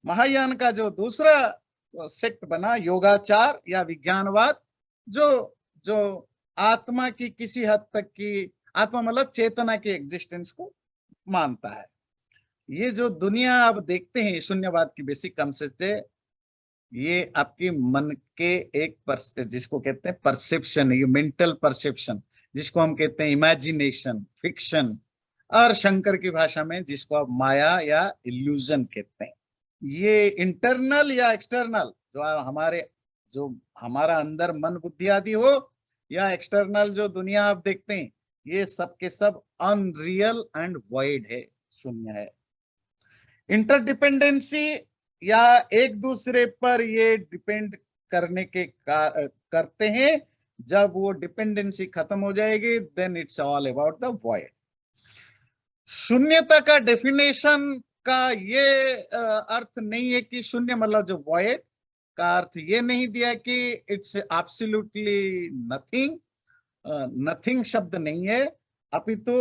महायान का जो दूसरा सेक्ट बना योगाचार या विज्ञानवाद, जो जो आत्मा की किसी हद तक की, आत्मा मतलब चेतना के एग्जिस्टेंस को मानता है। ये जो दुनिया आप देखते हैं शून्यवाद की बेसिक कंसेप्ट है, ये आपके मन के एक जिसको कहते हैं परसेप्शन, ये मेंटल परसेप्शन, जिसको हम कहते हैं इमेजिनेशन, फिक्शन, और शंकर की भाषा में जिसको आप माया या इल्यूजन कहते हैं। ये इंटरनल या एक्सटर्नल, जो हमारा अंदर मन बुद्धि आदि हो, या एक्सटर्नल जो दुनिया आप देखते हैं, ये सब के सब अनरियल एंड वॉइड है, शून्य है। इंटरडिपेंडेंसी या एक दूसरे पर ये डिपेंड करने के करते हैं। जब वो डिपेंडेंसी खत्म हो जाएगी, then it's all about the void. शून्यता का डेफिनेशन का ये अर्थ नहीं है कि शून्य मतलब जो वॉइड का अर्थ ये नहीं दिया कि इट्स एब्सोल्युटली नथिंग। नथिंग शब्द नहीं है, अपितु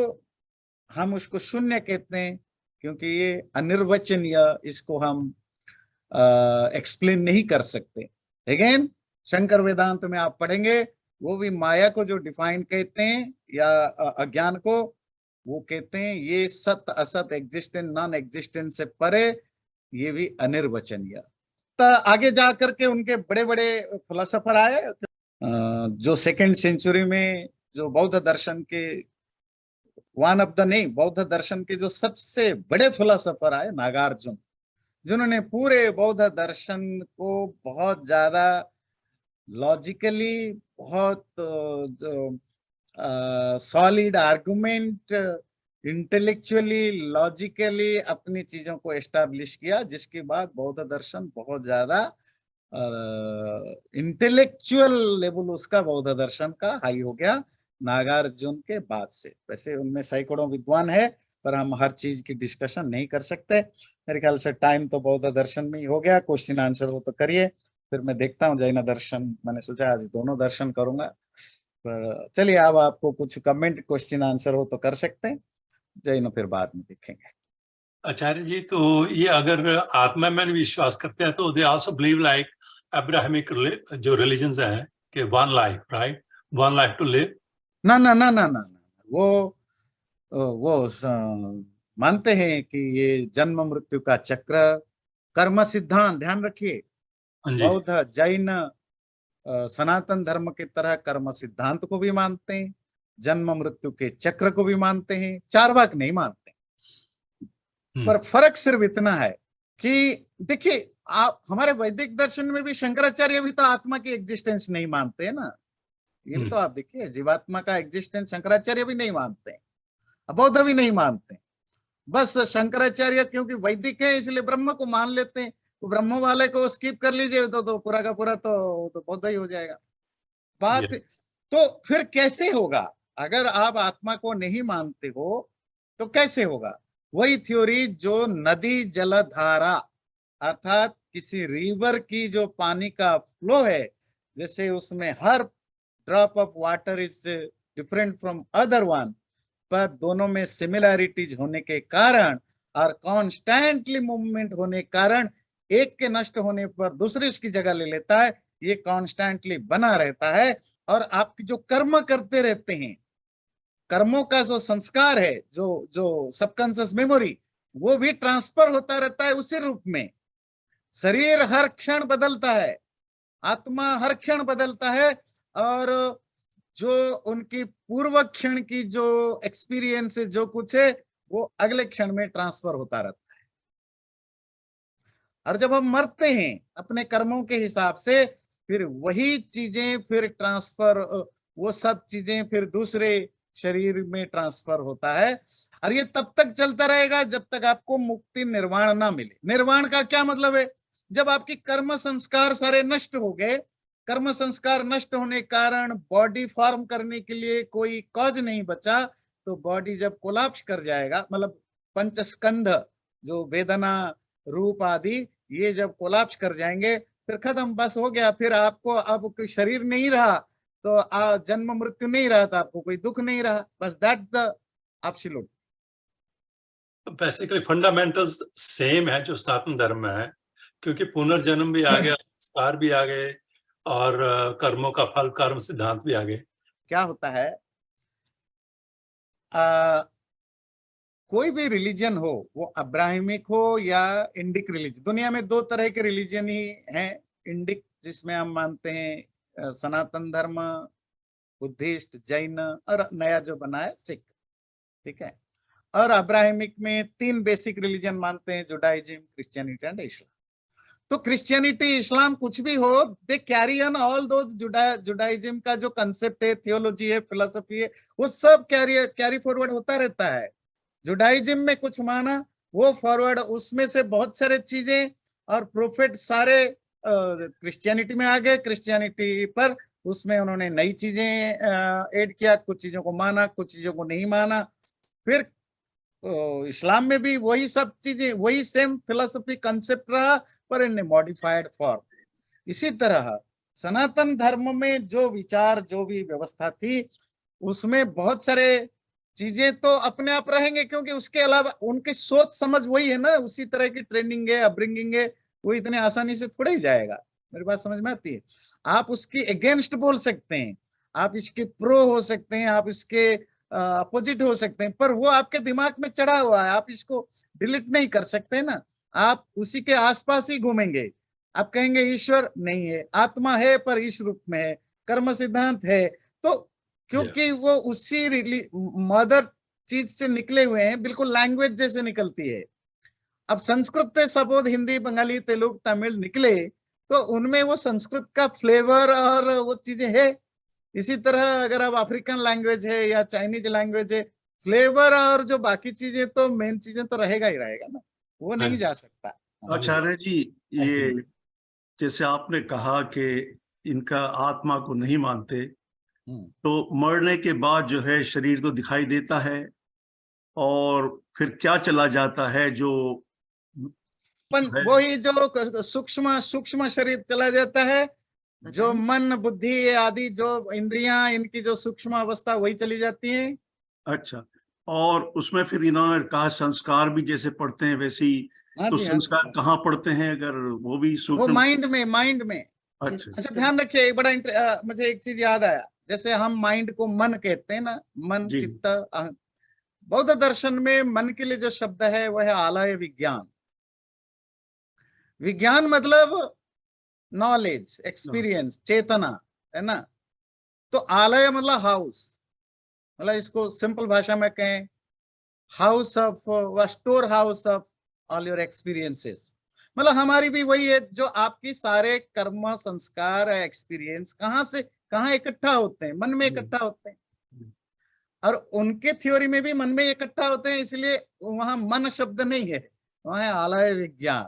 हम उसको शून्य कहते हैं क्योंकि ये अनिर्वचनीय, इसको हम एक्सप्लेन नहीं कर सकते। अगेन शंकर वेदांत में आप पढ़ेंगे, वो भी माया को जो डिफाइन कहते हैं या अज्ञान को, वो कहते हैं ये सत असत, एग्जिस्टेंस नॉन एग्जिस्टेंस से परे, ये भी अनिर्वचनीय। तो आगे जाकर के उनके बड़े बड़े फिलोसोफर आए, जो सेकेंड सेंचुरी में जो बौद्ध दर्शन के वन ऑफ द नहीं, बौद्ध दर्शन के जो सबसे बड़े फिलोसोफर आए, नागार्जुन, जिन्होंने पूरे बौद्ध दर्शन को बहुत ज्यादा लॉजिकली, बहुत सॉलिड आर्गुमेंट, इंटेलेक्चुअली, लॉजिकली अपनी चीजों को एस्टैब्लिश किया, जिसके बाद बौद्ध दर्शन बहुत ज्यादा इंटेलेक्चुअल लेवल उसका बौद्ध दर्शन का हाई हो गया नागार्जुन के बाद से। वैसे उनमें सैकड़ों विद्वान है, पर हम हर चीज की डिस्कशन नहीं कर सकते। मेरे ख्याल से टाइम तो बौद्ध दर्शन में ही हो गया, क्वेश्चन आंसर हो तो करिए, फिर मैं देखता हूँ जैन दर्शन। मैंने सोचा आज दोनों दर्शन करूंगा, पर चलिए अब आपको कुछ कमेंट क्वेश्चन आंसर हो तो कर सकते हैं, जैन फिर बाद में देखेंगे। आचार्य जी, तो ये अगर आत्मा में विश्वास करते हैं तो they also believe like Abrahamic जो रिलीजन्स हैं कि one life, right, one life to live. ना ना ना ना ना, वो मानते हैं कि ये जन्म मृत्यु का चक्र, कर्म सिद्धांत, ध्यान रखिए, हाँ जी। बौद्ध, जैन सनातन धर्म की तरह कर्म सिद्धांत को भी मानते हैं, जन्म मृत्यु के चक्र को भी मानते हैं, चार्वाक नहीं मानते। पर फर्क सिर्फ इतना है कि देखिए, आप हमारे वैदिक दर्शन में भी शंकराचार्य भी तो आत्मा की एग्जिस्टेंस नहीं मानते हैं ना। ये भी तो आप देखिए, जीवात्मा का एग्जिस्टेंस शंकराचार्य भी नहीं मानते हैं, बौद्ध भी नहीं मानते। बस शंकराचार्य क्योंकि वैदिक है इसलिए ब्रह्म को मान लेते हैं, तो ब्रह्म वाले को स्किप कर लीजिए तो पूरा का पूरा तो बौद्ध ही हो जाएगा बात। तो फिर कैसे होगा? अगर आप आत्मा को नहीं मानते हो तो कैसे होगा? वही थ्योरी जो नदी जलधारा अर्थात किसी रिवर की जो पानी का फ्लो है, जैसे उसमें हर drop of water is different from other one, पर दोनों में सिमिलैरिटीज होने के कारण और कॉन्स्टेंटली मूवमेंट होने के कारण एक के नष्ट होने पर दूसरे उसकी जगह ले लेता है, ये कॉन्स्टेंटली बना रहता है। और आप जो कर्म करते रहते हैं, कर्मों का जो संस्कार है, जो सबकॉन्शियस मेमोरी, वो भी ट्रांसफर होता रहता है उसी रूप में। शरीर हर क्षण बदलता है, आत्मा हर क्षण बदलता है, और जो उनकी पूर्व क्षण की जो एक्सपीरियंस है, जो कुछ है, वो अगले क्षण में ट्रांसफर होता रहता है। और जब हम मरते हैं अपने कर्मों के हिसाब से, फिर वही चीजें फिर ट्रांसफर, वो सब चीजें फिर दूसरे शरीर में ट्रांसफर होता है। और ये तब तक चलता रहेगा जब तक आपको मुक्ति निर्वाण ना मिले। निर्वाण का क्या मतलब है? जब आपकी कर्म संस्कार सारे नष्ट हो गए, कर्म संस्कार नष्ट होने के कारण बॉडी फॉर्म करने के लिए कोई कॉज नहीं बचा, तो बॉडी जब कोलैप्स कर जाएगा, मतलब पंचस्कंध जो वेदना रूप आदि ये जब कोलैप्स कर जाएंगे, फिर खत्म, बस हो गया। फिर आपको अब कोई शरीर नहीं रहा, तो जन्म मृत्यु नहीं रहा, तो आपको कोई दुख नहीं रहा, बस that the absolute. Basically fundamentals same है जो सनातन धर्म में है, क्योंकि पुनर्जन्म भी आ गया, संस्कार भी आ गए, और कर्मों का फल कर्म सिद्धांत भी आ गए। क्या होता है, कोई भी रिलीजन हो, वो अब्राहमिक हो या इंडिक रिलीजन, दुनिया में दो तरह के रिलीजन ही हैं। इंडिक जिसमें हम मानते हैं सनातन धर्म, बुद्धिस्ट, जैन, और नया जो बना है सिख, ठीक है। और अब्राहमिक में तीन बेसिक रिलीजन मानते हैं, जुडाइज्म, क्रिश्चियनिटी एंड इस्लाम। तो क्रिश्चियनिटी, इस्लाम कुछ भी हो, दे कैरी ऑन ऑल दो। जुडाइज्म का जो कंसेप्ट है, थियोलॉजी है, फिलोसफी है, वो सब कैरी फॉरवर्ड होता रहता है। जुडाइज्म में कुछ माना, वो फॉरवर्ड, उसमें से बहुत सारे चीजें और प्रोफेट सारे क्रिश्चियनिटी में आ गए। क्रिश्चियनिटी पर उसमें उन्होंने नई चीजें ऐड किया, कुछ चीजों को माना, कुछ चीजों को नहीं माना। फिर इस्लाम में भी वही सब चीजें, वही सेम फिलोसफी कंसेप्ट रहा, पर इन मॉडिफाइड फॉर्म। इसी तरह सनातन धर्म में जो विचार, जो भी व्यवस्था थी, उसमें बहुत सारे चीजें तो अपने आप रहेंगे, क्योंकि उसके अलावा उनकी सोच समझ वही है ना, उसी तरह की ट्रेनिंग है, अपब्रिंगिंग है, वो इतने आसानी से थोड़ा ही जाएगा। मेरी बात समझ में आती है? आप उसकी अगेंस्ट बोल सकते हैं, आप इसके प्रो हो सकते हैं, आप इसके अपोजिट हो सकते हैं, पर वो आपके दिमाग में चढ़ा हुआ है, आप इसको डिलीट नहीं कर सकते ना। आप उसी के आसपास ही घूमेंगे। आप कहेंगे ईश्वर नहीं है, आत्मा है पर इस रूप में है, कर्म सिद्धांत है, तो क्योंकि वो उसी मदर चीज से निकले हुए हैं, बिल्कुल लैंग्वेज जैसे निकलती है। अब संस्कृत से सपोज हिंदी, बंगाली, तेलुगु, तमिल निकले, तो उनमें वो संस्कृत का फ्लेवर और वो चीजें है। इसी तरह अगर अब अफ्रीकन लैंग्वेज है या चाइनीज लैंग्वेज है, फ्लेवर और जो बाकी चीजें, तो मेन चीजें तो रहेगा ही रहेगा ना, वो नहीं जा सकता। आचार्य जी, ये जैसे आपने कहा कि इनका आत्मा को नहीं मानते, तो मरने के बाद जो है शरीर तो दिखाई देता है, और फिर क्या चला जाता है? जो वही जो सूक्ष्म शरीर चला जाता है, जो मन, बुद्धि आदि जो इंद्रियां, इनकी जो सूक्ष्म अवस्था, वही चली जाती है। अच्छा, और उसमें फिर इन्होंने कहा संस्कार भी जैसे पढ़ते हैं वैसे ही, तो संस्कार कहाँ पढ़ते हैं? अगर वो भी वो माइंड में। अच्छा, ध्यान रखिए, एक बड़ा मुझे एक चीज याद आया, जैसे हम माइंड को मन कहते हैं ना, मन, चित्त, बौद्ध दर्शन में मन के लिए जो शब्द है वह है आलय विज्ञान। विज्ञान मतलब नॉलेज, एक्सपीरियंस, चेतना, है ना। तो आलय मतलब हाउस, मतलब इसको सिंपल भाषा में कहें house of, store house of all your experiences. मतलब हमारी भी वही है, जो आपकी सारे कर्म, संस्कार, एक्सपीरियंस कहाँ से कहाँ इकट्ठा होते हैं, मन में इकट्ठा होते हैं। और उनके थ्योरी में भी मन में इकट्ठा होते हैं, इसलिए वहां मन शब्द नहीं है, वहां है आलय विज्ञान।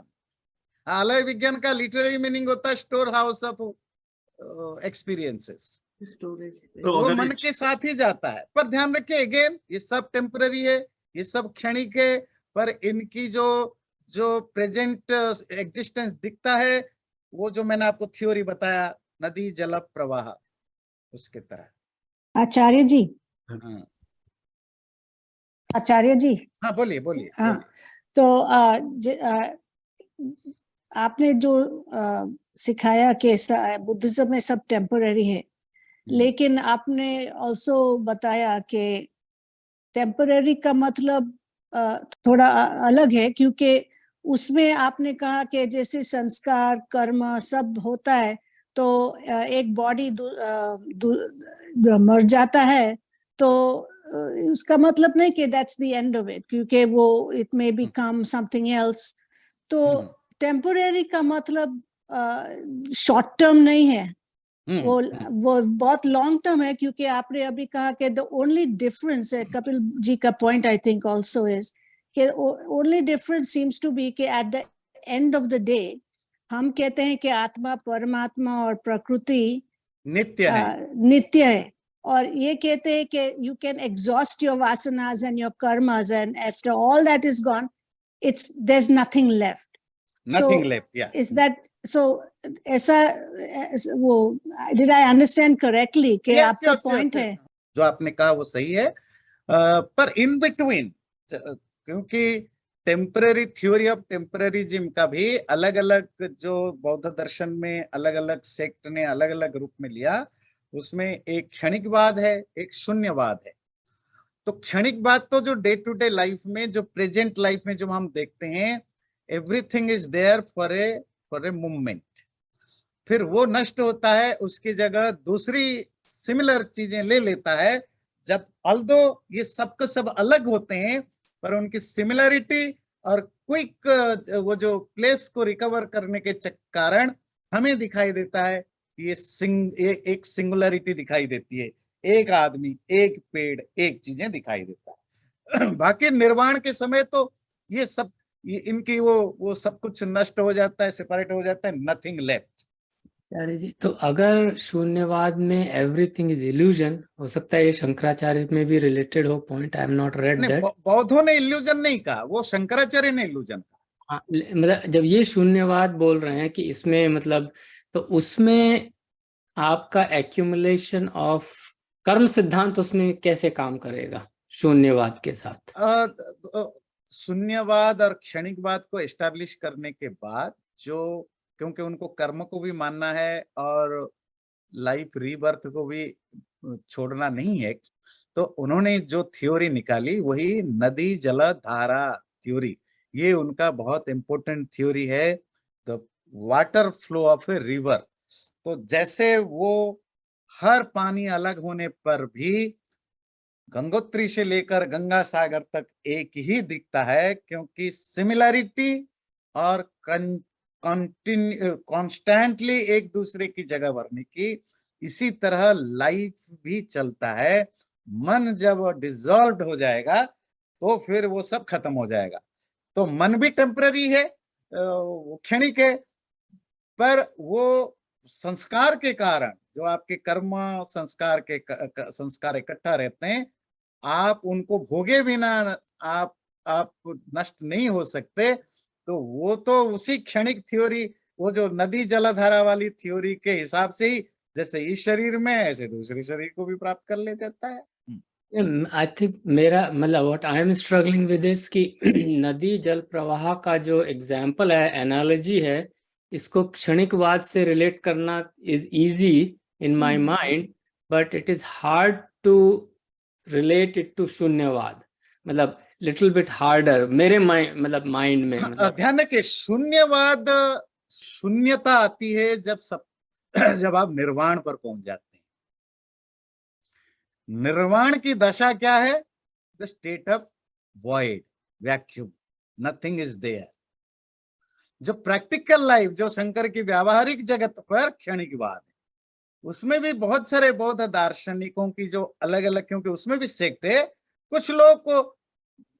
आलय विज्ञान का लिटरेरी मीनिंग होता है स्टोर हाउस ऑफ एक्सपीरियंसेस। तो वो अगर मन के साथ ही जाता है। पर ध्यान रखिए, अगेन ये सब टेम्पररी है, ये सब क्षणिक है, पर इनकी जो जो प्रेजेंट एग्जिस्टेंस दिखता है, वो जो मैंने आपको थ्योरी बताया, नदी जल प्रवाह, उसके तरह। आचार्य जी, हाँ आचार्य जी, हाँ, बोलिए बोलिए। हाँ, तो आपने जो सिखाया कि बुद्धिज्म में सब टेम्पररी है, लेकिन आपने ऑल्सो बताया कि टेम्पररी का मतलब थोड़ा अलग है, क्योंकि उसमें आपने कहा कि जैसे संस्कार, कर्म सब होता है, तो एक बॉडी मर जाता है, तो उसका मतलब नहीं कि that's the end of it, क्योंकि वो it may become something else. तो टेम्पररी का मतलब शॉर्ट टर्म नहीं है, वो बहुत लॉन्ग टर्म है, क्योंकि आपने अभी कहा कि द ओनली डिफरेंस है, कपिल जी का point I think also is कि only difference seems to be कि at the end of the day हम कहते हैं कि आत्मा, परमात्मा और प्रकृति नित्य है, और ये कहते हैं कि you can exhaust your vasanas and your karmas, and after all that is gone, it's there is nothing left. Nothing left, yeah. Is that so? ऐसा वो did I understand correctly कि आपका पॉइंट है? जो आपने कहा वो सही है, पर इन बिटवीन, क्योंकि टेम्पररी थ्योरी ऑफ टेम्पररिज्म का भी अलग अलग, जो बौद्ध दर्शन में अलग अलग सेक्ट ने अलग अलग रूप में लिया, उसमें एक क्षणिकवाद है, एक शून्यवाद है। तो क्षणिकवाद तो जो डे टू डे लाइफ में, जो प्रेजेंट लाइफ में जो हम देखते हैं, everything is there for a movement, फिर वो नष्ट होता है, उसकी जगह दूसरी सिमिलर चीजें ले लेता है। जब ऑल्दो ये सबको सब अलग होते हैं, पर उनकी सिमिलरिटी और क्विक वो जो प्लेस को रिकवर करने के कारण हमें दिखाई देता है, ये एक सिंगुलरिटी दिखाई देती है, एक आदमी, एक पेड़, एक चीजें दिखाई देता है। बाकी निर्वाण के समय तो ये सब, इनकी वो सब कुछ नष्ट हो जाता है, सेपरेट हो जाता है, नथिंग लेफ्ट। यानी जी, तो अगर शून्यवाद में एवरीथिंग इज इल्यूजन, हो सकता है ये शंकराचार्य में भी रिलेटेड हो point, I am not read that. बौद्धों ने इल्यूजन नहीं कहा, वो शंकराचार्य ने इल्यूजन कहा। मतलब जब ये शून्यवाद बोल रहे हैं कि इसमें मतलब, तो उसमें आपका एक्यूमुलेशन ऑफ कर्म सिद्धांत उसमें कैसे काम करेगा शून्यवाद के साथ? शून्यवाद और क्षणिकवाद को एस्टैब्लिश करने के बाद, जो क्योंकि उनको कर्म को भी मानना है और लाइफ रीबर्थ को भी छोड़ना नहीं है, तो उन्होंने जो थ्योरी निकाली वही नदी जल धारा थ्योरी। ये उनका बहुत इंपॉर्टेंट थ्योरी है, the water flow of a river. तो जैसे वो हर पानी अलग होने पर भी गंगोत्री से लेकर गंगा सागर तक एक ही दिखता है, क्योंकि सिमिलरिटी और कॉन्स्टेंटली एक दूसरे की जगह भरने की, इसी तरह लाइफ भी चलता है। मन जब डिसॉल्व हो जाएगा तो फिर वो सब खत्म हो जाएगा। तो मन भी टेम्पररी है, क्षणिक है, पर वो संस्कार के कारण, जो आपके कर्म संस्कार इकट्ठा रहते हैं, आप उनको भोगे बिना आप नष्ट नहीं हो सकते। तो वो तो उसी क्षणिक थ्योरी, वो जो नदी जलधारा वाली थ्योरी के हिसाब से ही, जैसे इस शरीर में ऐसे दूसरे शरीर को भी प्राप्त कर ले जाता है। आई थिंक मेरा मतलब what I am struggling with is कि नदी जल प्रवाह का जो एग्जाम्पल है, एनालॉजी है, इसको क्षणिकवाद से रिलेट करना is easy in my mind, but it is hard to relate it to शून्यवाद, मतलब लिटिल बिट हार्डर मेरे माइंड में। ध्यान रखिए, शून्यता आती है जब जब आप निर्वाण पर पहुंच जाते हैं। निर्वाण की दशा क्या है? The state of void, vacuum, nothing is there. जो प्रैक्टिकल लाइफ, जो शंकर की व्यावहारिक जगत पर क्षणिकवाद है, उसमें भी बहुत सारे बौद्ध दार्शनिकों की जो अलग अलग, क्योंकि उसमें भी सेकते, कुछ लोग को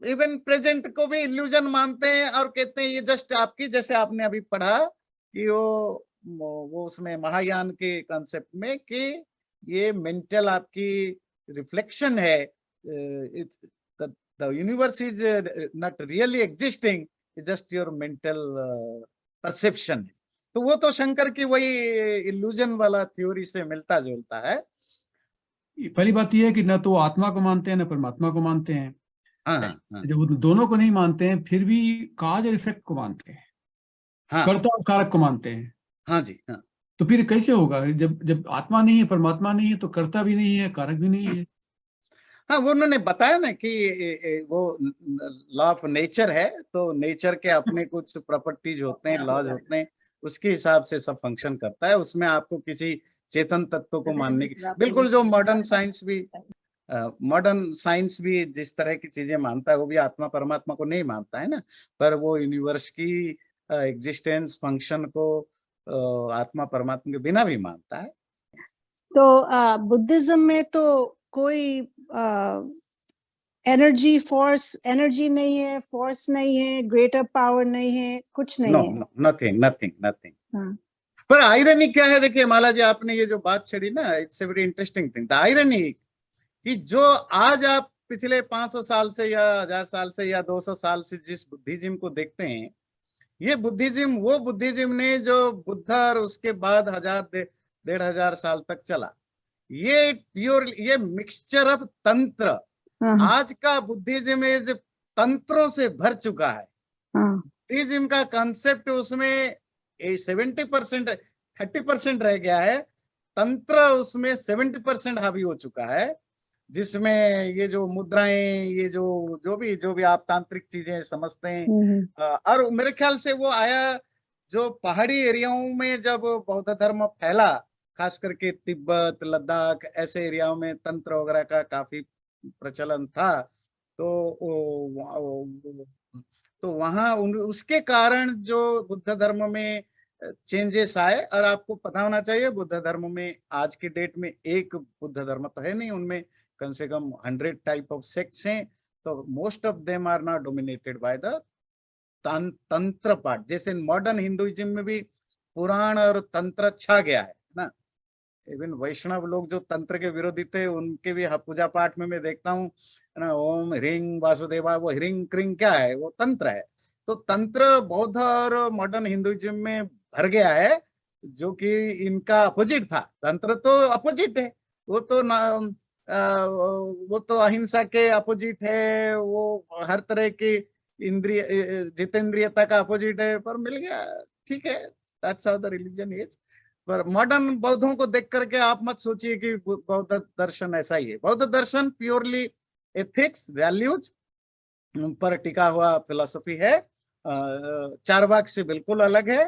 इवन प्रेजेंट को भी इल्यूजन मानते हैं और कहते हैं ये जस्ट आपकी, जैसे आपने अभी पढ़ा कि वो उसमें महायान के कॉन्सेप्ट में कि ये मेंटल आपकी रिफ्लेक्शन है, the universe is not really existing, just your mental perception. तो वो तो शंकर की वही इल्यूजन वाला थ्योरी से मिलता जुलता है। पहली बात यह है कि न तो वो आत्मा को मानते हैं न परमात्मा को मानते हैं। हाँ। जब वो दोनों को नहीं मानते हैं फिर भी काज और इफेक्ट को मानते हैं। हाँ। कर्ता और कारक को मानते हैं। हाँ जी। हाँ। तो फिर कैसे होगा? जब आत्मा नहीं है, परमात्मा नहीं है, तो कर्ता भी नहीं है, कारक भी नहीं है। हाँ, वो उन्होंने बताया ना कि वो लॉ ऑफ नेचर है, तो नेचर के अपने कुछ प्रॉपर्टीज होते हैं, लॉज होते हैं, उसके हिसाब से सब फंक्शन करता है। उसमें आपको किसी चेतन तत्व को मानने की, बिल्कुल जो मॉडर्न साइंस भी जिस तरह की चीजें मानता है, वो भी आत्मा परमात्मा को नहीं मानता है ना, पर वो यूनिवर्स की एग्जिस्टेंस फंक्शन को आत्मा परमात्मा के बिना भी मानता है। तो बुद्धिज्म में तो कोई एनर्जी, फोर्स, एनर्जी नहीं है, फोर्स नहीं है, ग्रेटर पावर नहीं है, कुछ नहीं है। नथिंग। हाँ। पर आयरनी क्या है? देखिए माला जी, आपने ये जो बात छेड़ी ना, it's a very interesting thing. The irony कि जो आज आप पिछले 500 साल से या 1000 साल से या 200 साल से जिस बुद्धिज्म को देखते हैं, ये बुद्धिज्म वो बुद्धिज्म ने जो बुद्ध और उसके बाद 1000-1500 साल तक चला, ये प्योर, ये मिक्सचर ऑफ तंत्र। आज का बुद्धिज्म इज तंत्रों से भर चुका है। बुद्धिज्म का कॉन्सेप्ट उसमें 70%, 30% रह गया है, तंत्र उसमें 70% हावी हो चुका है, जिसमें ये जो मुद्राएं, ये जो भी आप तांत्रिक चीजें समझते हैं। और मेरे ख्याल से वो आया जो पहाड़ी एरियाओं में जब बौद्ध धर्म फैला, खास करके तिब्बत, लद्दाख ऐसे एरियाओं में तंत्र वगैरह का काफी प्रचलन था। तो वहां उसके कारण जो बुद्ध धर्म में चेंजेस आए। और आपको पता होना चाहिए, बुद्ध धर्म में आज के डेट में एक बुद्ध धर्म तो है नहीं, उनमें कम से कम 100 टाइप ऑफ सेक्ट्स हैं। तो most of them are not dominated by the tantra part. जैसे मॉडर्न हिंदुइज्म में भी पुराण और तंत्र छा गया है ना। इवन वैष्णव लोग जो तंत्र के विरोधी थे, उनके भी पूजा पाठ में मैं देखता हूँ ना, ओम ह्रीं वासुदेवा, वो ह्रीं क्रीं क्या है? वो तंत्र है। तो तंत्र बौद्ध और मॉडर्न हिंदुइज्म में भर गया है, जो कि इनका अपोजिट था। तंत्र तो अपोजिट है, वो तो अहिंसा के अपोजिट है, वो हर तरह की इंद्रिय जितेंद्रियता का अपोजिट है, पर मिल गया, ठीक है, that's how the religion is. पर मॉडर्न बौद्धों को देख करके आप मत सोचिए कि बौद्ध दर्शन ऐसा ही है। बौद्ध दर्शन प्योरली एथिक्स, वैल्यूज पर टिका हुआ फिलॉसफी है, चारवाक से बिल्कुल अलग है।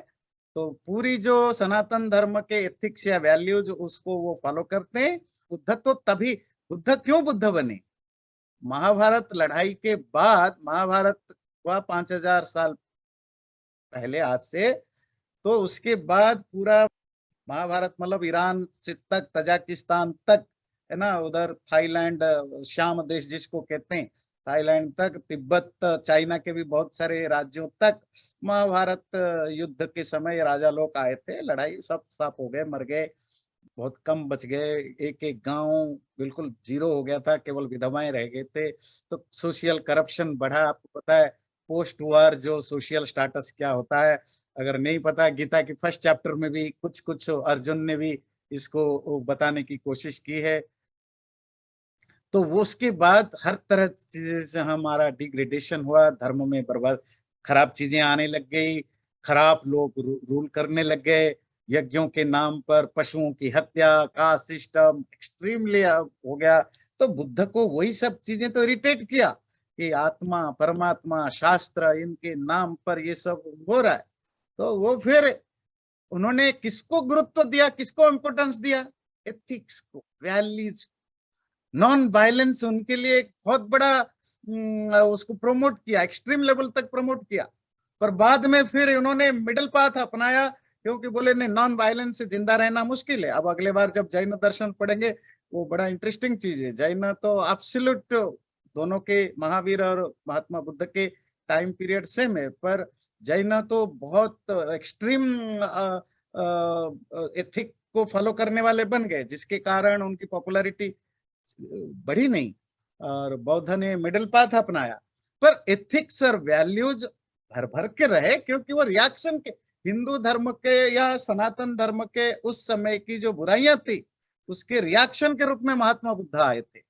तो पूरी जो सनातन धर्म के एथिक्स या वैल्यूज, उसको वो फॉलो करते हैं। बुद्ध क्यों बुद्ध बने? महाभारत लड़ाई के बाद, महाभारत हुआ 5000 साल पहले आज से, तो उसके बाद पूरा महाभारत मतलब ईरान से तक, तजाकिस्तान तक है ना, उधर थाईलैंड, श्याम देश जिसको कहते हैं, थाईलैंड तक, तिब्बत, चाइना के भी बहुत सारे राज्यों तक महाभारत युद्ध के समय राजा लोग आए थे। लड़ाई सब साफ हो गए, मर गए, बहुत कम बच गए। एक एक गांव बिल्कुल जीरो हो गया था, केवल विधवाएं रह गए थे। तो सोशल करप्शन बढ़ा। आपको पता है पोस्ट वॉर जो सोशल स्टेटस क्या होता है? अगर नहीं पता, गीता की फर्स्ट चैप्टर में भी कुछ अर्जुन ने भी इसको बताने की कोशिश की है। तो वो उसके बाद हर तरह से हमारा डिग्रेडेशन हुआ, धर्म में बर्बाद, खराब चीजें आने लग गई, खराब लोग रूल करने लग गए, यज्ञों के नाम पर पशुओं की हत्या, कास्ट सिस्टम एक्सट्रीमली हो गया। तो बुद्ध को वही सब चीजें तो इरिटेट किया कि आत्मा, परमात्मा, शास्त्र, इनके नाम पर ये सब हो रहा है। तो वो फिर उन्होंने किसको गुरुत्व दिया, किसको इंपोर्टेंस दिया? एथिक्स को, वैल्यूज, नॉन वायलेंस उनके लिए एक बहुत बड़ा उसको प्रमोट किया, एक्सट्रीम लेवल तक प्रमोट किया। पर बाद में फिर उन्होंने मिडिल पाथ अपनाया, क्योंकि बोले नहीं, नॉन वायलेंस से जिंदा रहना मुश्किल है। अब अगले बार जब जैन दर्शन पढ़ेंगे वो बड़ा इंटरेस्टिंग चीज है। जैन तो एब्सोल्यूट, दोनों के, महावीर और महात्मा बुद्ध के टाइम पीरियड सेम है, पर जैन तो बहुत एक्सट्रीम एथिक को फॉलो करने वाले बन गए, जिसके कारण उनकी पॉपुलैरिटी बढ़ी नहीं, और बौद्ध ने मिडिल पाथ अपनाया। पर एथिक्स और वैल्यूज भर भर के रहे, क्योंकि वो रिएक्शन के, हिंदू धर्म के या सनातन धर्म के उस समय की जो बुराइयां थी उसके रिएक्शन के रूप में महात्मा बुद्ध आए थे।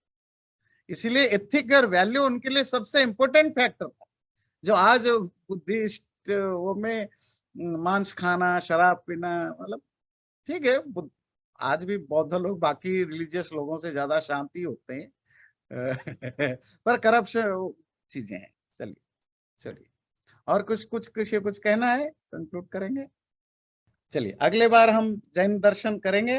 इसीलिए एथिक और वैल्यू उनके लिए सबसे इंपॉर्टेंट फैक्टर था। जो आज बुद्धिस्ट वो में मांस खाना, शराब पीना, मतलब ठीक है, आज भी बौद्ध लोग बाकी रिलीजियस लोगों से ज्यादा शांति होते हैं पर करप्शन चीजें हैं। चलिए और कुछ कहना है, कंक्लूड करेंगे। चलिए अगले बार हम जैन दर्शन करेंगे।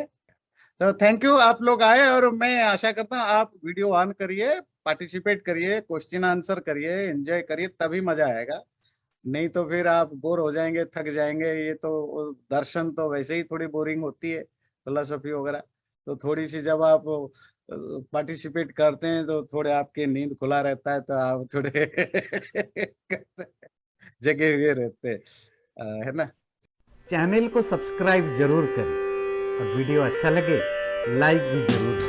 तो थैंक यू, आप लोग आए, और मैं आशा करता हूँ आप वीडियो ऑन करिए, पार्टिसिपेट करिए, क्वेश्चन आंसर करिए, एंजॉय करिए, तभी मजा आएगा। नहीं तो फिर आप बोर हो जाएंगे, थक जाएंगे। ये तो दर्शन तो वैसे ही थोड़ी बोरिंग होती है, फिलोसफी वगैरह। तो थोड़ी सी जब आप पार्टिसिपेट करते हैं तो थोड़े आपके नींद खुला रहता है, तो आप थोड़े जगे हुए रहते हैं, है ना। चैनल को सब्सक्राइब जरूर करें और वीडियो अच्छा लगे लाइक भी जरूर करें।